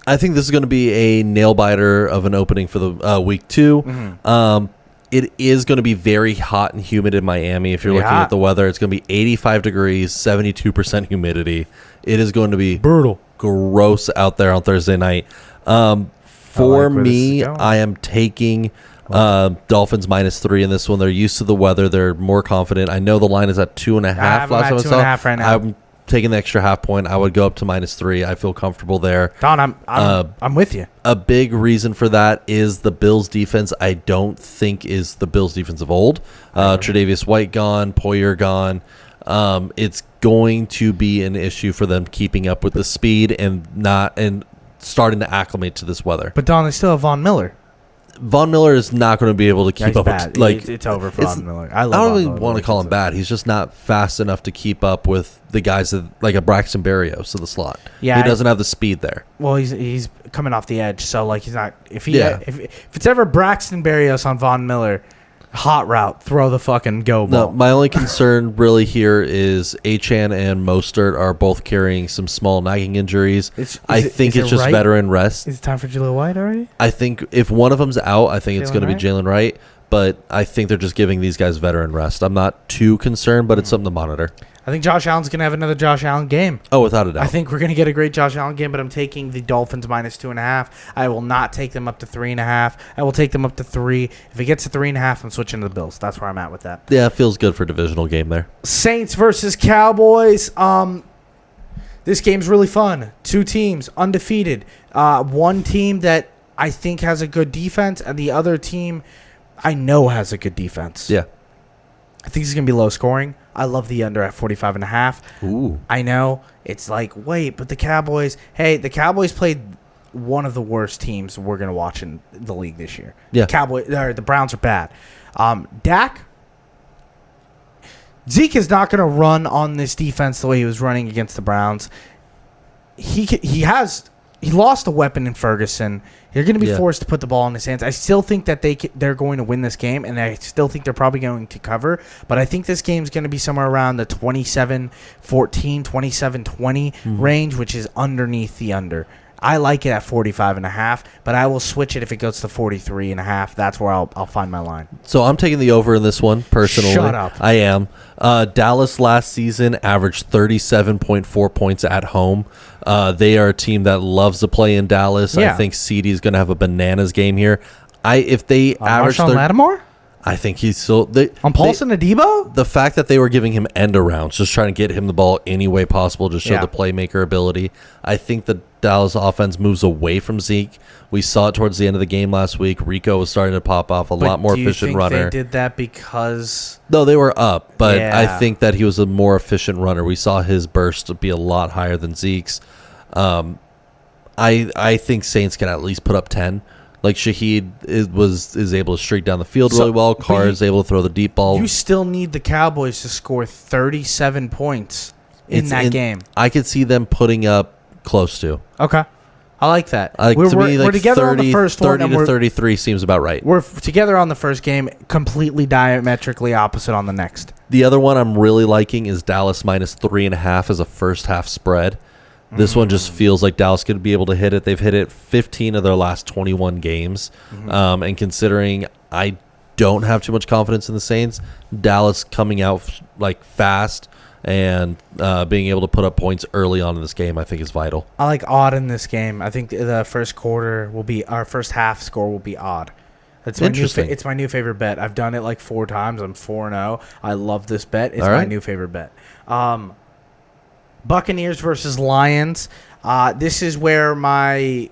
I think this is going to be a nail-biter of an opening for the week 2. Mm-hmm. It is going to be very hot and humid in Miami. If you're looking at the weather, it's going to be 85 degrees, 72% humidity. It is going to be brutal, gross out there on Thursday night. For me, I am taking Dolphins -3 in this one. They're used to the weather. They're more confident. I know the line is at 2.5. Last time I saw 2.5 right now. I'm taking the extra half point. I would go up to -3. I feel comfortable there. Don, I'm with you. A big reason for that is the Bills defense. I don't think is the Bills defense of old. Tre'Davious White gone, Poyer gone. It's going to be an issue for them keeping up with the speed and starting to acclimate to this weather. But Don, they still have Von Miller. Von Miller is not going to be able to keep up. Bad. It's over for Von Miller. I don't really want to call him bad. He's just not fast enough to keep up with the guys that, like a Braxton Berrios to the slot. Yeah, he doesn't have the speed there. Well, he's coming off the edge, so like he's not. If it's ever Braxton Berrios on Von Miller, hot route, throw the fucking go ball. No, my only concern really here is Achane and Mostert are both carrying some small nagging injuries. I think it's just veteran rest. Is it time for Jaleel White already? I think if one of them's out, I think it's going to be Jalen Wright. But I think they're just giving these guys veteran rest. I'm not too concerned, but it's something to monitor. I think Josh Allen's going to have another Josh Allen game. Oh, without a doubt. I think we're going to get a great Josh Allen game, but I'm taking the Dolphins -2.5. I will not take them up to 3.5. I will take them up to 3. If it gets to 3.5, I'm switching to the Bills. That's where I'm at with that. Yeah, it feels good for a divisional game there. Saints versus Cowboys. This game's really fun. 2 teams, undefeated. One team that I think has a good defense, and the other team I know has a good defense. Yeah. I think it's going to be low scoring. I love the under at 45.5. Ooh. I know. It's like, wait, but the Cowboys played one of the worst teams we're going to watch in the league this year. Yeah. The Browns are bad. Zeke is not going to run on this defense the way he was running against the Browns. He lost a weapon in Ferguson. You're going to be forced to put the ball in his hands. I still think that they're going to win this game, and I still think they're probably going to cover. But I think this game's going to be somewhere around the 27-14, 27-20 range, which is underneath the under. I like it at 45.5, but I will switch it if it goes to 43.5. That's where I'll find my line. So I'm taking the over in this one, personally. Shut up. I am. Dallas last season averaged 37.4 points at home. They are a team that loves to play in Dallas. Yeah. I think CD is going to have a bananas game here. If they average Marshawn Lattimore? I think he's still on Paulson Adebo. The fact that they were giving him end arounds, just trying to get him the ball any way possible, just show the playmaker ability. I think the Dallas offense moves away from Zeke. We saw it towards the end of the game last week. Rico was starting to pop off, lot more efficient runner. Do you think they did that because? No, they were up, but I think that he was a more efficient runner. We saw his burst be a lot higher than Zeke's. I think Saints can at least put up 10. Like Shaheed is able to streak down the field really well. Carr is able to throw the deep ball. You still need the Cowboys to score 37 points in that game. I could see them putting up close to. Okay. I like that. We're together 30, on the first 30 one. to 33 seems about right. We're together on the first game, completely diametrically opposite on the next. The other one I'm really liking is Dallas minus 3.5 as a first half spread. This one just feels like Dallas could be able to hit it. They've hit it 15 of their last 21 games. And considering I don't have too much confidence in the Saints, Dallas coming out like fast and being able to put up points early on in this game, I think is vital. I like odd in this game. I think the first quarter will be our first half score will be odd. It's Interesting. It's my new favorite bet. I've done it like 4 times. I'm 4-0. I love this bet. It's All right. my new favorite bet. Buccaneers versus Lions. This is where my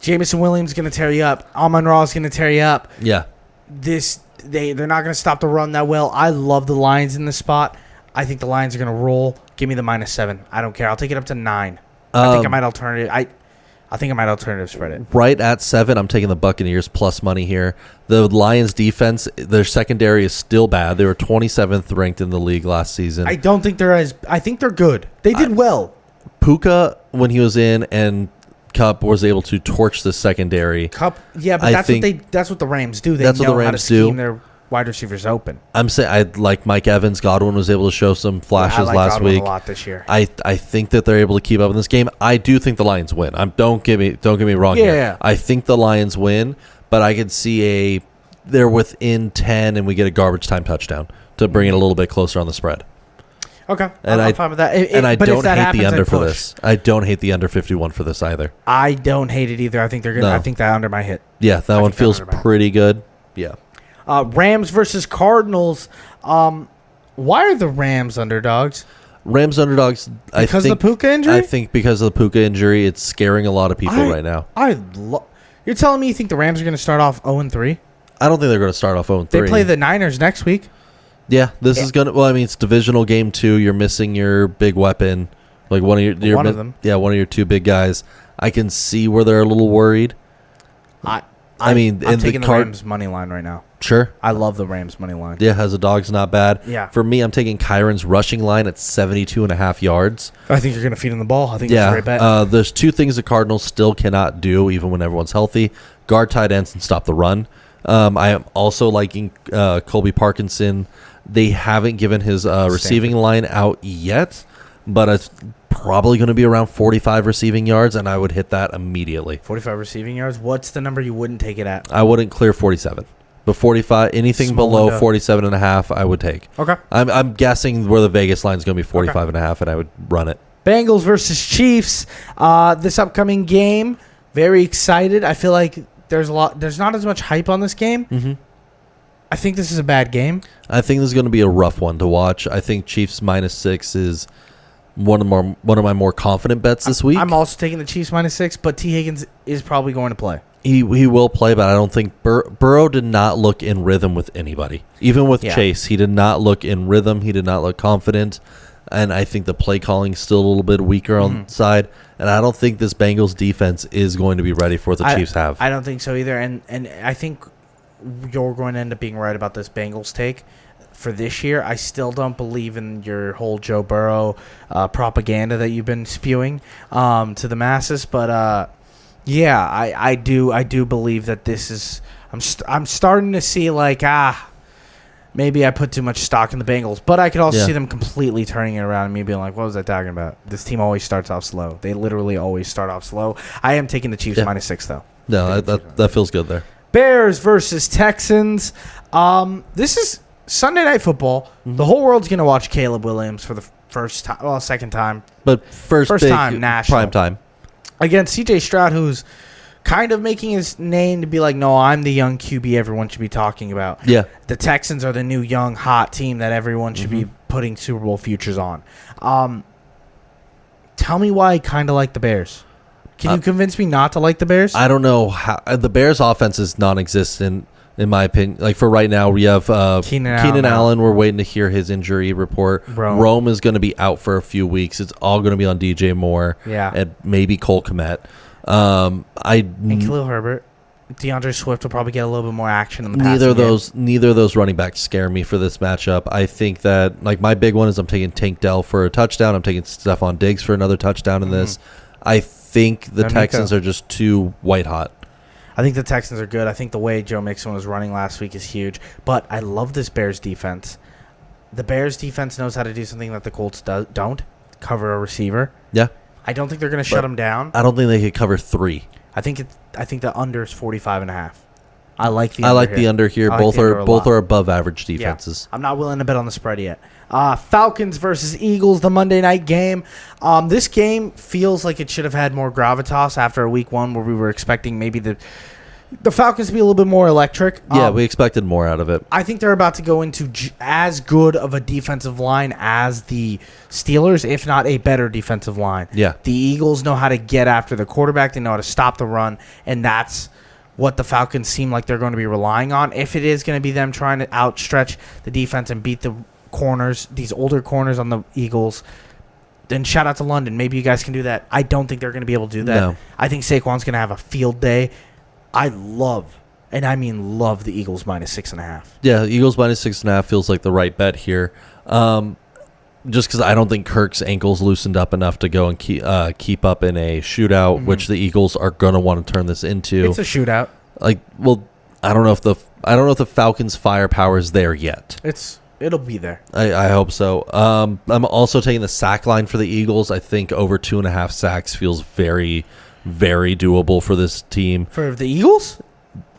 Jameson Williams is going to tear you up. Amon-Ra is going to tear you up. Yeah. They're not going to stop the run that well. I love the Lions in this spot. I think the Lions are going to roll. Give me the -7. I don't care. I'll take it up to 9. I think I might alternative spread it. Right at 7, I'm taking the Buccaneers plus money here. The Lions defense, their secondary is still bad. They were 27th ranked in the league last season. I don't think I think they're good. They did well. Puka, when he was in, and Kupp was able to torch the secondary. Kupp, yeah, but that's what the Rams do. They That's what know the how to Rams scheme do. their wide receivers open. I'm saying I like Mike Evans. Godwin was able to show some flashes I like last Godwin week. a lot this year. I think that they're able to keep up in this game. I do think the Lions win. Don't get me wrong here. I think the Lions win, but I could see they're within 10 and we get a garbage time touchdown to bring it a little bit closer on the spread. Okay, and I'm fine with that. I don't hate the under for this. I don't hate the under 51 for this either. I don't hate it either. I think they're gonna. I think that under might hit. Yeah, that one feels pretty good. Yeah. Rams versus Cardinals. Why are the Rams underdogs? Rams underdogs. Because of the Puka injury? I think because of the Puka injury, it's scaring a lot of people right now. You're telling me you think the Rams are going to start off 0-3? I don't think they're going to start off 0-3. They play the Niners next week. Yeah, this is going to... Well, I mean, it's divisional game 2. You're missing your big weapon. Like one of them. Yeah, one of your 2 big guys. I can see where they're a little worried. I'm taking the Rams money line right now. Sure. I love the Rams money line. Yeah, as a dog's not bad. Yeah. For me, I'm taking Kyron's rushing line at 72.5 yards. I think you're going to feed him the ball. I think that's a great bet. There's 2 things the Cardinals still cannot do, even when everyone's healthy. Guard tight ends and stop the run. I am also liking Colby Parkinson. They haven't given his receiving line out yet, but it's probably going to be around 45 receiving yards, and I would hit that immediately. 45 receiving yards? What's the number you wouldn't take it at? I wouldn't clear 47. But 45, anything below 47.5, I would take. Okay. I'm guessing where the Vegas line is going to be 45.5, and I would run it. Bengals versus Chiefs. This upcoming game, very excited. I feel like there's not as much hype on this game. Mm-hmm. I think this is a bad game. I think this is going to be a rough one to watch. I think Chiefs -6 is one of my more confident bets this week. I'm also taking the Chiefs -6, but T. Higgins is probably going to play. He will play, but I don't think Burrow did not look in rhythm with anybody. Even with Chase, he did not look in rhythm. He did not look confident. And I think the play calling is still a little bit weaker on the side. And I don't think this Bengals defense is going to be ready for what the Chiefs have. I don't think so either. And I think you're going to end up being right about this Bengals take. For this year, I still don't believe in your whole Joe Burrow propaganda that you've been spewing to the masses. But yeah, I do believe that this is. I'm starting to see like maybe I put too much stock in the Bengals, but I could also see them completely turning it around and me being like, what was I talking about? This team always starts off slow. They literally always start off slow. I am taking the Chiefs -6 though. No, that feels good there. Bears versus Texans. This is Sunday Night Football. Mm-hmm. The whole world's gonna watch Caleb Williams for the first time. Well, second time, but first time national prime time against C.J. Stroud, who's kind of making his name to be like, no, I'm the young QB everyone should be talking about. Yeah, the Texans are the new young hot team that everyone should be putting Super Bowl futures on. Tell me why I kind of like the Bears. Can you convince me not to like the Bears? I don't know how the Bears' offense is non-existent in my opinion. Like for right now, we have Keenan Allen. We're waiting to hear his injury report. Rome is going to be out for a few weeks. It's all going to be on DJ Moore. Yeah, and maybe Cole Kmet. And Khalil Herbert. DeAndre Swift will probably get a little bit more action in the passing neither of those running backs scare me for this matchup. I think that my big one is I'm taking Tank Dell for a touchdown. I'm taking Stephon Diggs for another touchdown in this. I think the Texans are just too white hot. I think the Texans are good. I think the way Joe Mixon was running last week is huge. But I love this Bears defense. The Bears defense knows how to do something that the Colts don't. Cover a receiver. Yeah. I don't think they're going to shut them down. I don't think they could cover 3. I think the under is 45.5. I like the under here. Both are above average defenses. Yeah. I'm not willing to bet on the spread yet. Falcons versus Eagles, the Monday night game. This game feels like it should have had more gravitas after a week 1 where we were expecting maybe the Falcons to be a little bit more electric. Yeah, we expected more out of it. I think they're about to go into as good of a defensive line as the Steelers, if not a better defensive line. Yeah. The Eagles know how to get after the quarterback. They know how to stop the run, and that's what the Falcons seem like they're going to be relying on. If it is going to be them trying to outstretch the defense and beat the corners, these older corners on the Eagles, then shout out to London. Maybe you guys can do that. I don't think they're going to be able to do that. No. I think Saquon's going to have a field day. I love the Eagles -6.5. Yeah, Eagles -6.5 feels like the right bet here. Just because I don't think Kirk's ankles loosened up enough to go and keep up in a shootout, which the Eagles are going to want to turn this into. It's a shootout. I don't know if the Falcons' firepower is there yet. It'll be there. I hope so. I'm also taking the sack line for the Eagles. I think over 2.5 sacks feels very, very doable for this team. For the Eagles?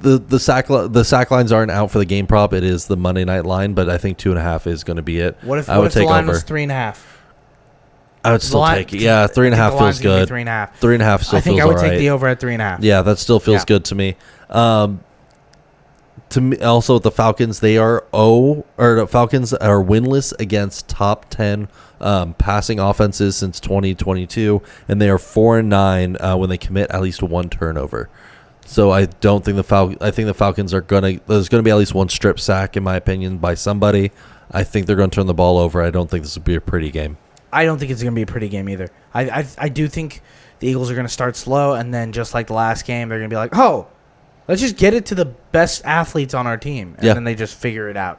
The sack lines aren't out for the game prop. It is the Monday night line, but I think 2.5 is going to be it. What if the line was 3.5? I would still take it. Yeah, 3.5 feels good. 3.5. 3.5 still feels all right. I think I would take the over at 3.5. Yeah, that still feels good to me. To me, also the Falcons, the Falcons are winless against top 10 passing offenses since 2022, and they are 4-9 when they commit at least 1 turnover. So I don't think I think the Falcons are there's gonna be at least 1 strip sack in my opinion by somebody. I think they're gonna turn the ball over. I don't think this will be a pretty game. I don't think it's gonna be a pretty game either. I do think the Eagles are gonna start slow, and then just like the last game, they're gonna be like, oh, let's just get it to the best athletes on our team, and then they just figure it out.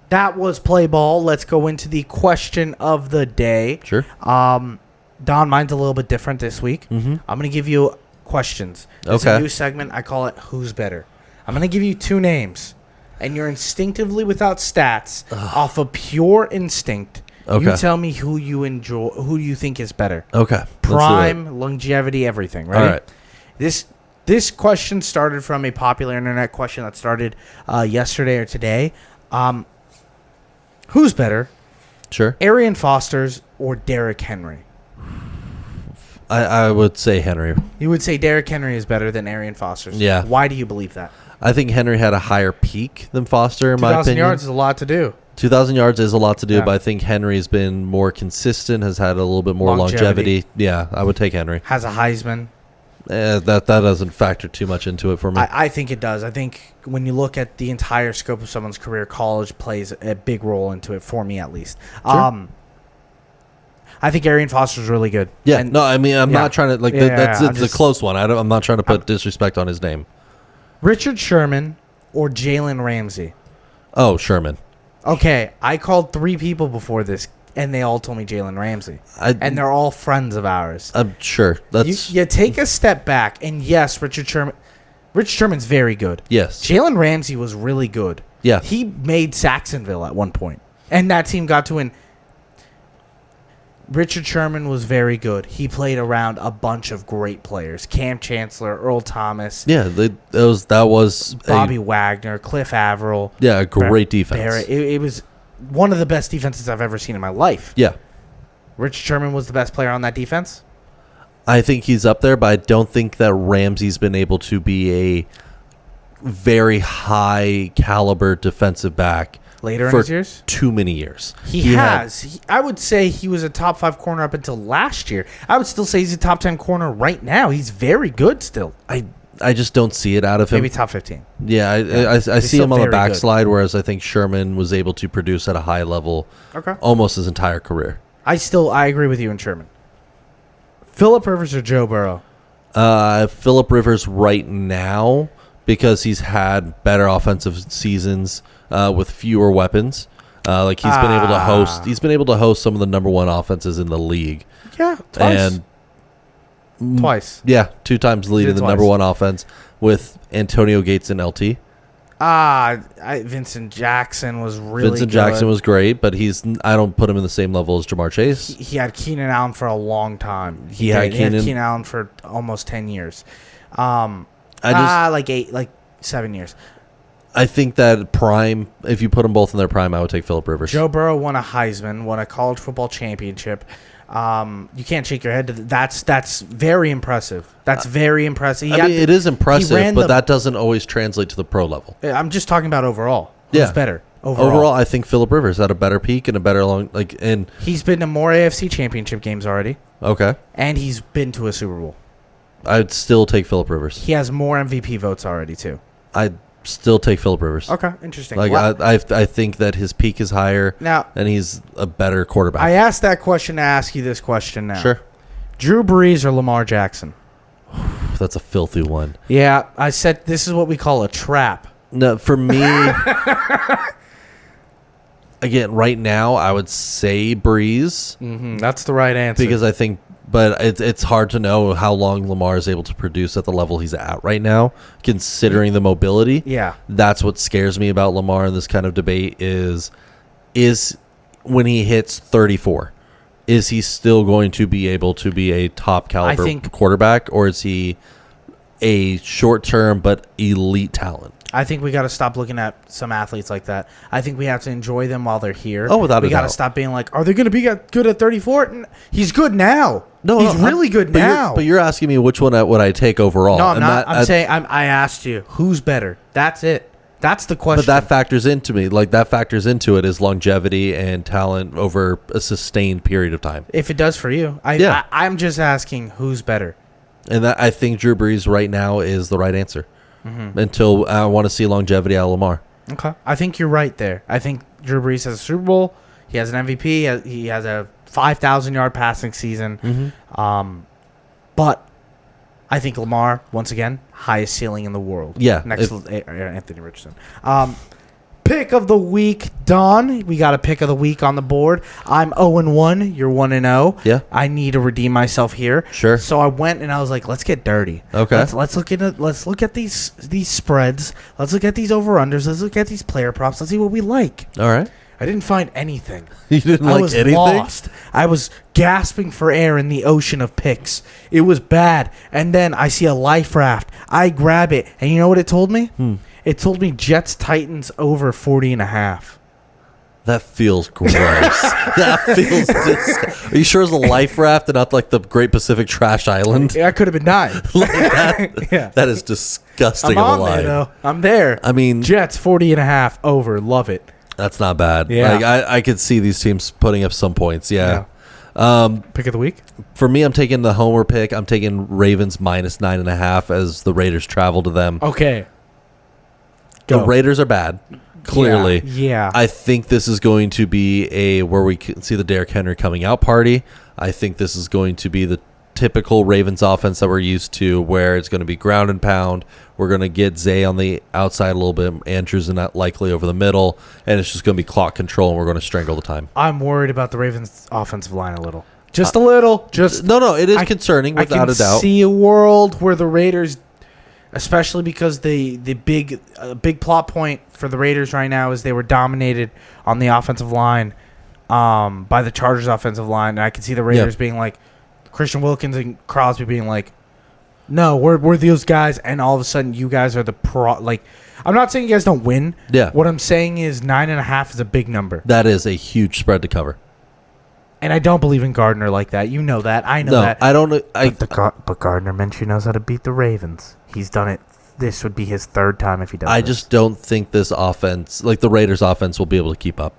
That was play ball. Let's go into the question of the day. Sure. Don, mine's a little bit different this week. Mm-hmm. I'm going to give you questions. It's a new segment. I call it Who's Better. I'm going to give you 2 names, and you're instinctively without stats, off of pure instinct. Okay. You tell me who you think is better. Okay. Prime, longevity, everything. Right. All right. This question started from a popular internet question that started yesterday or today. Who's better? Sure. Arian Foster's or Derrick Henry? I would say Henry. You would say Derrick Henry is better than Arian Foster's? Yeah. Why do you believe that? I think Henry had a higher peak than Foster, in my opinion. 2,000 yards is a lot to do. 2,000 yards is a lot to do, but I think Henry's been more consistent, has had a little bit more longevity. Yeah, I would take Henry. Has a Heisman. That doesn't factor too much into it for me. I think it does. I think when you look at the entire scope of someone's career, college plays a big role into it, for me at least. Sure. I think Arian Foster's really good. Yeah, no, I mean, I'm not trying to, it's a close one. I'm not trying to put disrespect on his name. Richard Sherman or Jalen Ramsey? Oh, Sherman. Okay, I called 3 people before this, and they all told me Jalen Ramsey. And they're all friends of ours. I'm sure. You take a step back, and yes, Richard Sherman's very good. Yes. Jalen Ramsey was really good. Yeah. He made Saxonville at one point, and that team got to win. Richard Sherman was very good. He played around a bunch of great players. Cam Chancellor, Earl Thomas. Yeah, that was Bobby Wagner, Cliff Averill. Yeah, a great defense. Barrett. It was one of the best defenses I've ever seen in my life. Yeah. Richard Sherman was the best player on that defense? I think he's up there, but I don't think that Ramsey's been able to be a very high caliber defensive back later in his years? Too many years. He has. I would say he was a top 5 corner up until last year. I would still say he's a top 10 corner right now. He's very good still. I just don't see it out of him. Maybe top 15. Yeah, I see him on the backslide, whereas I think Sherman was able to produce at a high level almost his entire career. I agree with you in Sherman. Phillip Rivers or Joe Burrow? Phillip Rivers right now because he's had better offensive seasons with fewer weapons. Like he's been able to host. He's been able to host some of the number one offenses in the league. Yeah, twice. And twice. Yeah, 2 times leading the number one offense with Antonio Gates and LT. Vincent Jackson was really Vincent good. Jackson was great, but I don't put him in the same level as Jamar Chase. He had Keenan Allen for a long time. He had Keenan Allen for almost 10 years. Like 7 years. I think that prime, if you put them both in their prime, I would take Phillip Rivers. Joe Burrow won a Heisman, won a college football championship. You can't shake your head. That's very impressive. That's very impressive. It is impressive, but that doesn't always translate to the pro level. I'm just talking about overall. Who's better? Overall, I think Phillip Rivers had a better peak and a better and he's been to more AFC championship games already. Okay. And he's been to a Super Bowl. I'd still take Phillip Rivers. He has more MVP votes already too. I'd still take Phillip Rivers. Okay, interesting. I think that his peak is higher now, and he's a better quarterback. I asked that question to ask you this question now. Sure. Drew Brees or Lamar Jackson? That's a filthy one. Yeah, I said this is what we call a trap. No, for me, again, right now, I would say Brees. Mm-hmm, that's the right answer. Because I think, but it's hard to know how long Lamar is able to produce at the level he's at right now, considering the mobility. Yeah. That's what scares me about Lamar in this kind of debate is when he hits 34, is he still going to be able to be a top caliber quarterback, or is he a short-term but elite talent? I think we got to stop looking at some athletes like that. I think we have to enjoy them while they're here. Oh, without a doubt. We got to stop being like, are they going to be good at 34? He's good now. No, he's really good now. But you're asking me which one would I take overall? No, I'm not. I'm saying I asked you who's better. That's it. That's the question. But that factors into me. Like that factors into it is longevity and talent over a sustained period of time. If it does for you, I'm just asking who's better. And I think Drew Brees right now is the right answer. Mm-hmm. Until I want to see longevity out of Lamar. Okay. I think you're right there. I think Drew Brees has a Super Bowl. He has an MVP. He has a 5,000-yard passing season. Mm-hmm. But I think Lamar, once again, highest ceiling in the world. Yeah. Next to Anthony Richardson. Pick of the week, Don. We got a pick of the week on the board. I'm 0-1. You're 1-0. Yeah. I need to redeem myself here. Sure. So I went and I was like, let's get dirty. Okay. Let's look at these spreads. Let's look at these over-unders. Let's look at these player props. Let's see what we like. All right. I didn't find anything. You didn't like anything? I was lost. I was gasping for air in the ocean of picks. It was bad. And then I see a life raft. I grab it. And you know what it told me? It told me Jets Titans over 40.5. That feels gross. That feels. Are you sure it's a life raft and not like the Great Pacific Trash Island? I could have been dying. That is disgusting. I'm on there, though. I'm there. I mean, Jets 40.5 over. Love it. That's not bad. Yeah. Like, I could see these teams putting up some points. Yeah. Pick of the week? For me, I'm taking the homer pick. I'm taking Ravens minus 9.5 as the Raiders travel to them. Okay. The Raiders are bad. Clearly. Yeah. I think this is going to be where we can see the Derrick Henry coming out party. I think this is going to be the typical Ravens offense that we're used to, where it's going to be ground and pound. We're going to get Zay on the outside a little bit. Andrews not likely over the middle. And it's just going to be clock control, and we're going to strangle the time. I'm worried about the Ravens offensive line a little. Just a little. No, it is concerning without a doubt. I can see a world where the Raiders, especially because the big plot point for the Raiders right now is they were dominated on the offensive line by the Chargers offensive line. And I can see the Raiders being like, Christian Wilkins and Crosby being like, no, we're those guys, and all of a sudden you guys are the pro. Like, I'm not saying you guys don't win. Yeah. What I'm saying is 9.5 is a big number. That is a huge spread to cover. And I don't believe in Gardner like that. You know that. I know that. I don't. But Gardner Minshew knows how to beat the Ravens. He's done it. This would be his third time if he does. I just don't think this offense, like the Raiders' offense, will be able to keep up.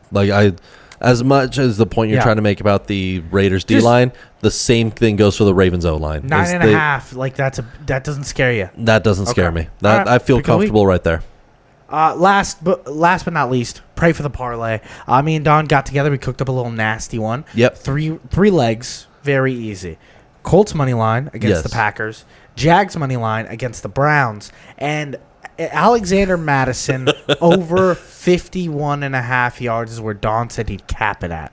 As much as the point you're trying to make about the Raiders D-line, the same thing goes for the Ravens O-line. 9.5, like that doesn't scare you. That doesn't scare me. That I feel comfortable right there. Last but not least, pray for the parlay. Me and Don got together. We cooked up a little nasty one. Yep. Three legs, very easy. Colts money line against Yes. the Packers, Jags money line against the Browns, and Alexander Madison over 51.5 yards is where Don said he'd cap it at.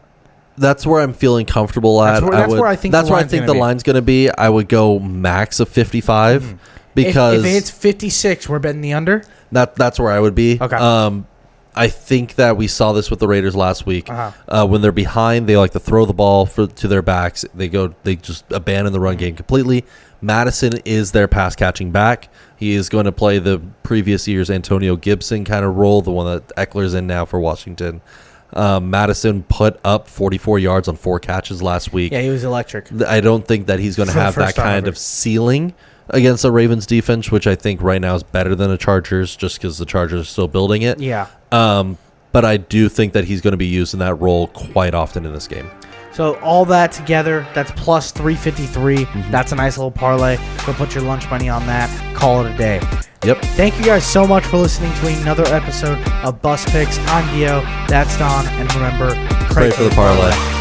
That's where I'm feeling comfortable at. That's where I think the line's going to be. I would go max of 55 because if it's 56, we're betting the under. That's where I would be. Okay. I think that we saw this with the Raiders last week. Uh-huh. When they're behind, they like to throw the ball to their backs. They just abandon the run game completely. Madison is their pass catching back. He is going to play the previous year's Antonio Gibson kind of role, the one that Eckler's in now for Washington. Madison put up 44 yards on 4 catches last week. Yeah, he was electric. I don't think that he's going to have that kind of ceiling against the Ravens defense, which I think right now is better than the Chargers, just because the Chargers are still building it. Yeah. But I do think that he's going to be used in that role quite often in this game. So all that together, that's plus 353. That's a nice little parlay. Go put your lunch money on that. Call it a day. Yep. Thank you guys so much for listening to another episode of Bus Picks. I'm Dio. That's Don. And remember, pray for the parlay.